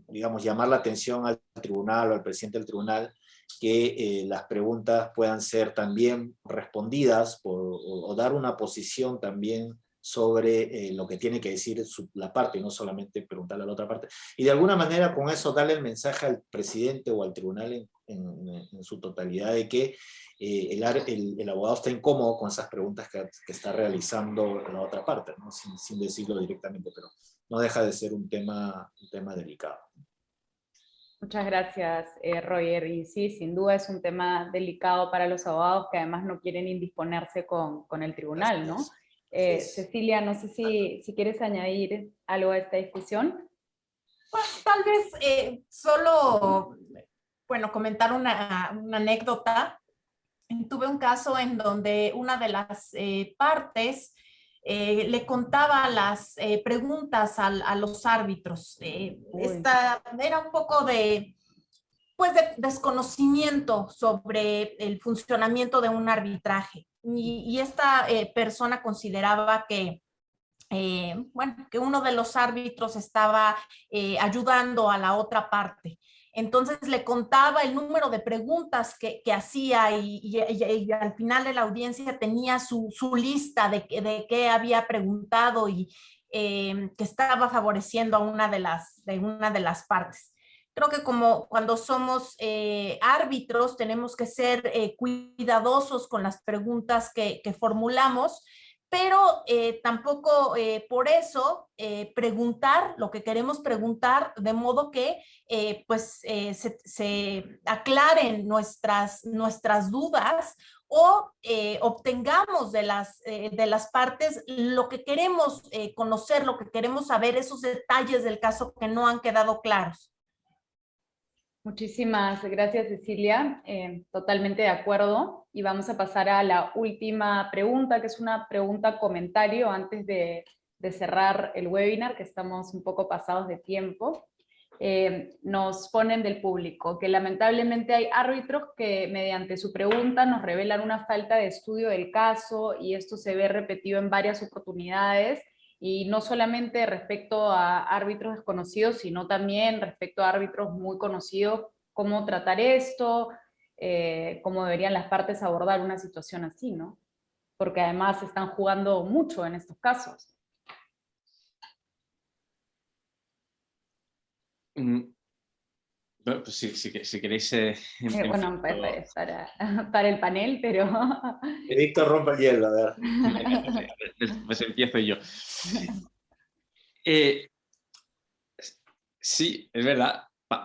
digamos, llamar la atención al tribunal o al presidente del tribunal que las preguntas puedan ser también respondidas o dar una posición también sobre lo que tiene que decir la parte y no solamente preguntarle a la otra parte. Y de alguna manera con eso darle el mensaje al presidente o al tribunal en su totalidad de que el abogado está incómodo con esas preguntas que está realizando la otra parte, ¿no? Sin decirlo directamente, pero no deja de ser un tema delicado. Muchas gracias, Roger. Y sí, sin duda es un tema delicado para los abogados que además no quieren indisponerse con el tribunal, ¿no? Cecilia, no sé si quieres añadir algo a esta discusión. Pues tal vez solo, bueno, comentar una anécdota. Tuve un caso en donde una de las partes le contaba las preguntas a los árbitros. Era un poco de desconocimiento sobre el funcionamiento de un arbitraje. Y esta persona consideraba que que uno de los árbitros estaba ayudando a la otra parte. Entonces le contaba el número de preguntas que hacía y al final de la audiencia tenía su lista de qué había preguntado y que estaba favoreciendo a una de las partes. Creo que como cuando somos árbitros tenemos que ser cuidadosos con las preguntas que formulamos, pero tampoco por eso preguntar lo que queremos preguntar de modo que se aclaren nuestras dudas o obtengamos de las partes lo que queremos conocer, lo que queremos saber, esos detalles del caso que no han quedado claros. Muchísimas gracias, Cecilia. Totalmente de acuerdo. Y vamos a pasar a la última pregunta, que es una pregunta comentario antes de cerrar el webinar, que estamos un poco pasados de tiempo. Nos ponen del público que lamentablemente hay árbitros que mediante su pregunta nos revelan una falta de estudio del caso y esto se ve repetido en varias oportunidades. Y no solamente respecto a árbitros desconocidos, sino también respecto a árbitros muy conocidos, cómo tratar esto, cómo deberían las partes abordar una situación así, ¿no? Porque además están jugando mucho en estos casos. Bueno, pues si queréis... Bueno, para el panel, pero... Víctor rompe el hielo, a ver. Pues empiezo yo. Sí, es verdad,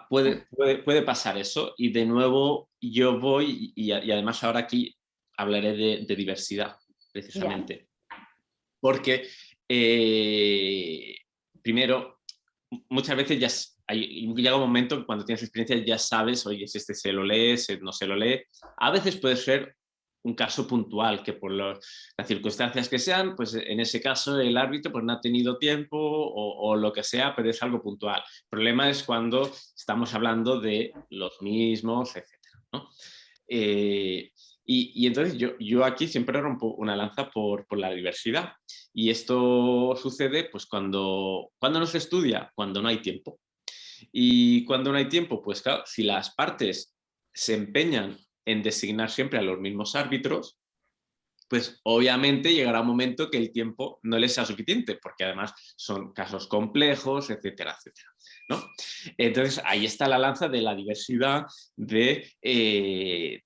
puede pasar eso, y de nuevo yo voy, y además ahora aquí hablaré de diversidad, precisamente. Porque, primero, muchas veces llega un momento que cuando tienes experiencia ya sabes, oye, si se lo lee, no se lo lee. A veces puede ser un caso puntual, que por las circunstancias que sean, pues en ese caso el árbitro pues no ha tenido tiempo o lo que sea, pero es algo puntual. El problema es cuando estamos hablando de los mismos, etcétera, ¿no? Y entonces yo aquí siempre rompo una lanza por la diversidad. Y esto sucede pues cuando no se estudia, cuando no hay tiempo. Y cuando no hay tiempo, pues claro, si las partes se empeñan en designar siempre a los mismos árbitros, pues obviamente llegará un momento que el tiempo no les sea suficiente, porque además son casos complejos, etcétera, etcétera, ¿no? Entonces ahí está la lanza de la diversidad, de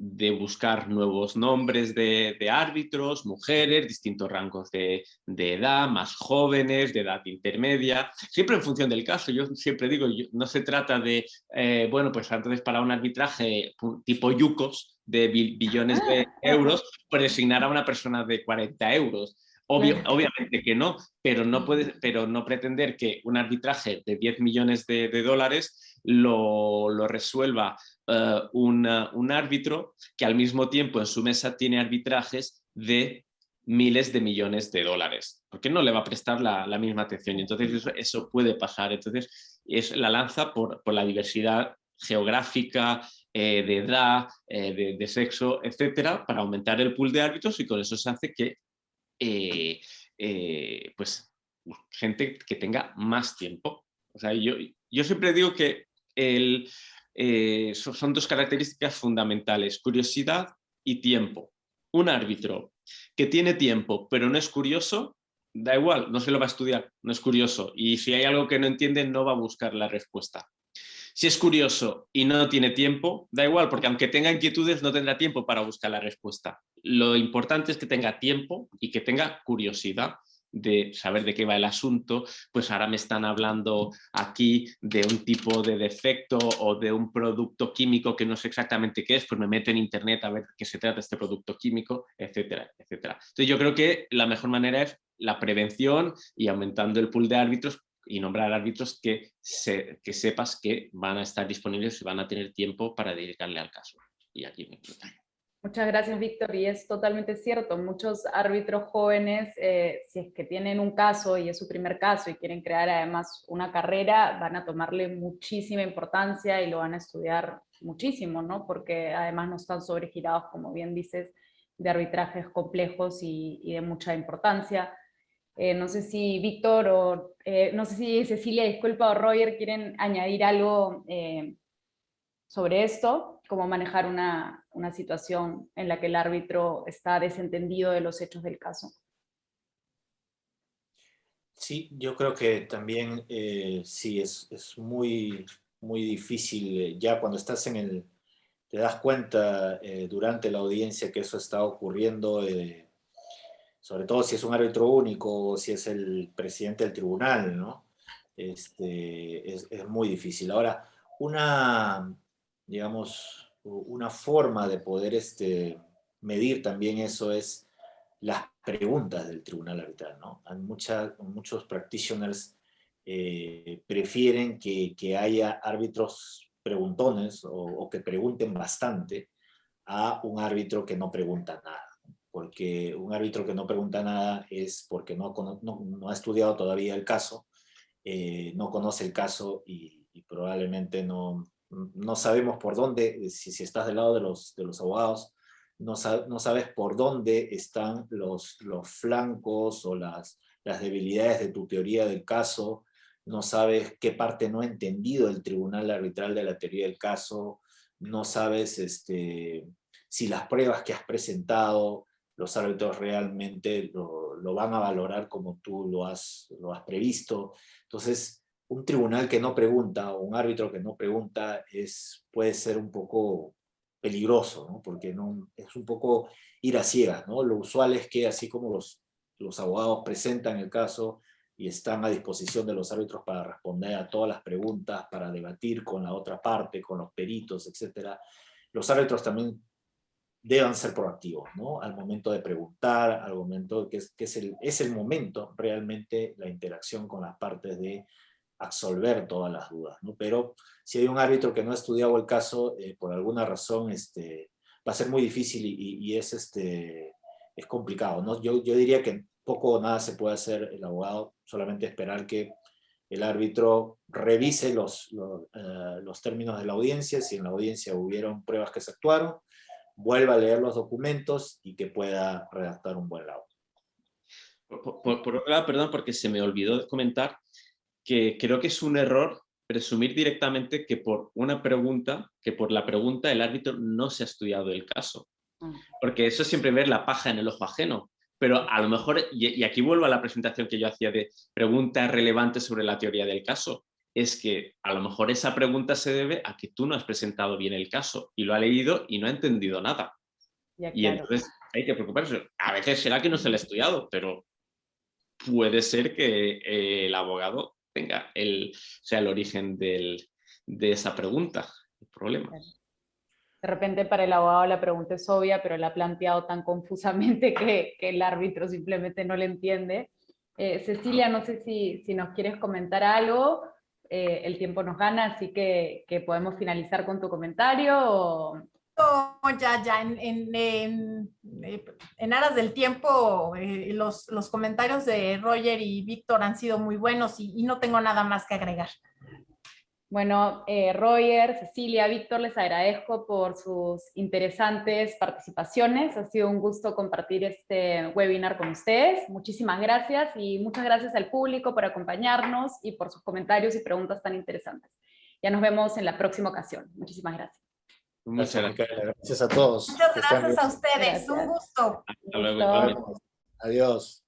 buscar nuevos nombres de árbitros, mujeres, distintos rangos de edad, más jóvenes, de edad intermedia, siempre en función del caso. Yo siempre digo, no se trata de, bueno, pues entonces para un arbitraje tipo Yucos de billones de euros, pues designar a una persona de 40 euros. Obviamente que no, pero no pretender que un arbitraje de 10 millones de dólares lo resuelva un árbitro que al mismo tiempo en su mesa tiene arbitrajes de miles de millones de dólares, porque no le va a prestar la misma atención, y entonces eso puede pasar. Entonces es la lanza por la diversidad geográfica, de edad, de sexo, etcétera, para aumentar el pool de árbitros, y con eso se hace que pues gente que tenga más tiempo. O sea, yo siempre digo que son dos características fundamentales: curiosidad y tiempo. Un árbitro que tiene tiempo pero no es curioso, da igual, no se lo va a estudiar, no es curioso, y si hay algo que no entiende no va a buscar la respuesta. Si es curioso y no tiene tiempo, da igual, porque aunque tenga inquietudes no tendrá tiempo para buscar la respuesta. Lo importante es que tenga tiempo y que tenga curiosidad de saber de qué va el asunto. Pues ahora me están hablando aquí de un tipo de defecto o de un producto químico que no sé exactamente qué es, pues me meto en internet a ver qué se trata este producto químico, etcétera, etcétera. Entonces yo creo que la mejor manera es la prevención y aumentando el pool de árbitros y nombrar árbitros que sepas que van a estar disponibles y van a tener tiempo para dedicarle al caso. Y aquí me quedo. Muchas gracias, Víctor, y es totalmente cierto. Muchos árbitros jóvenes, si es que tienen un caso y es su primer caso y quieren crear además una carrera, van a tomarle muchísima importancia y lo van a estudiar muchísimo, ¿no? Porque además no están sobregirados, como bien dices, de arbitrajes complejos y de mucha importancia. No sé si Víctor o no sé si Cecilia, disculpa, o Roger quieren añadir algo sobre esto, cómo manejar una situación en la que el árbitro está desentendido de los hechos del caso. Sí, yo creo que también sí, es muy, muy difícil, ya cuando estás te das cuenta durante la audiencia que eso está ocurriendo, sobre todo si es un árbitro único o si es el presidente del tribunal, ¿no? Es muy difícil. Ahora, digamos, una forma de poder medir también eso es las preguntas del tribunal arbitral, ¿no? Muchos practitioners prefieren que haya árbitros preguntones o que pregunten bastante a un árbitro que no pregunta nada, porque un árbitro que no pregunta nada es porque no ha estudiado todavía el caso, no conoce el caso y probablemente no sabemos por dónde, si estás del lado de los abogados, no sabes por dónde están los flancos o las debilidades de tu teoría del caso, no sabes qué parte no ha entendido el tribunal arbitral de la teoría del caso, no sabes si las pruebas que has presentado los árbitros realmente lo van a valorar como tú lo has previsto. Entonces, un tribunal que no pregunta o un árbitro que no pregunta puede ser un poco peligroso, ¿no? Porque es un poco ir a ciegas, ¿no? Lo usual es que así como los abogados presentan el caso y están a disposición de los árbitros para responder a todas las preguntas, para debatir con la otra parte, con los peritos, etc., los árbitros también deban ser proactivos, ¿no? Al momento de preguntar, al momento que es el momento realmente la interacción con las partes de absolver todas las dudas, ¿no? Pero si hay un árbitro que no ha estudiado el caso, por alguna razón va a ser muy difícil y es complicado, ¿no? Yo diría que poco o nada se puede hacer el abogado, solamente esperar que el árbitro revise los términos de la audiencia, si en la audiencia hubieron pruebas que se actuaron, vuelva a leer los documentos y que pueda redactar un buen laudo. Por otro lado, perdón, porque se me olvidó comentar que creo que es un error presumir directamente que por la pregunta el árbitro no se ha estudiado el caso. Porque eso es siempre ver la paja en el ojo ajeno. Pero a lo mejor, y aquí vuelvo a la presentación que yo hacía de preguntas relevantes sobre la teoría del caso, es que a lo mejor esa pregunta se debe a que tú no has presentado bien el caso y lo ha leído y no ha entendido nada. Ya, Y claro. entonces hay que preocuparse. A veces será que no se lo ha estudiado, pero puede ser que el abogado tenga sea el origen de esa pregunta, el problema. De repente para el abogado la pregunta es obvia, pero la ha planteado tan confusamente que el árbitro simplemente no le entiende. Cecilia, no sé si nos quieres comentar algo. El tiempo nos gana, así que podemos finalizar con tu comentario. No, ya, en aras del tiempo, los comentarios de Roger y Víctor han sido muy buenos y no tengo nada más que agregar. Bueno, Roger, Cecilia, Víctor, les agradezco por sus interesantes participaciones. Ha sido un gusto compartir este webinar con ustedes. Muchísimas gracias y muchas gracias al público por acompañarnos y por sus comentarios y preguntas tan interesantes. Ya nos vemos en la próxima ocasión. Muchísimas gracias. Muchas gracias. Micaela. Gracias a todos. Muchas Que estén gracias bien. a ustedes. Gracias. Un gusto. Hasta luego. Listo. Nos vemos. Adiós.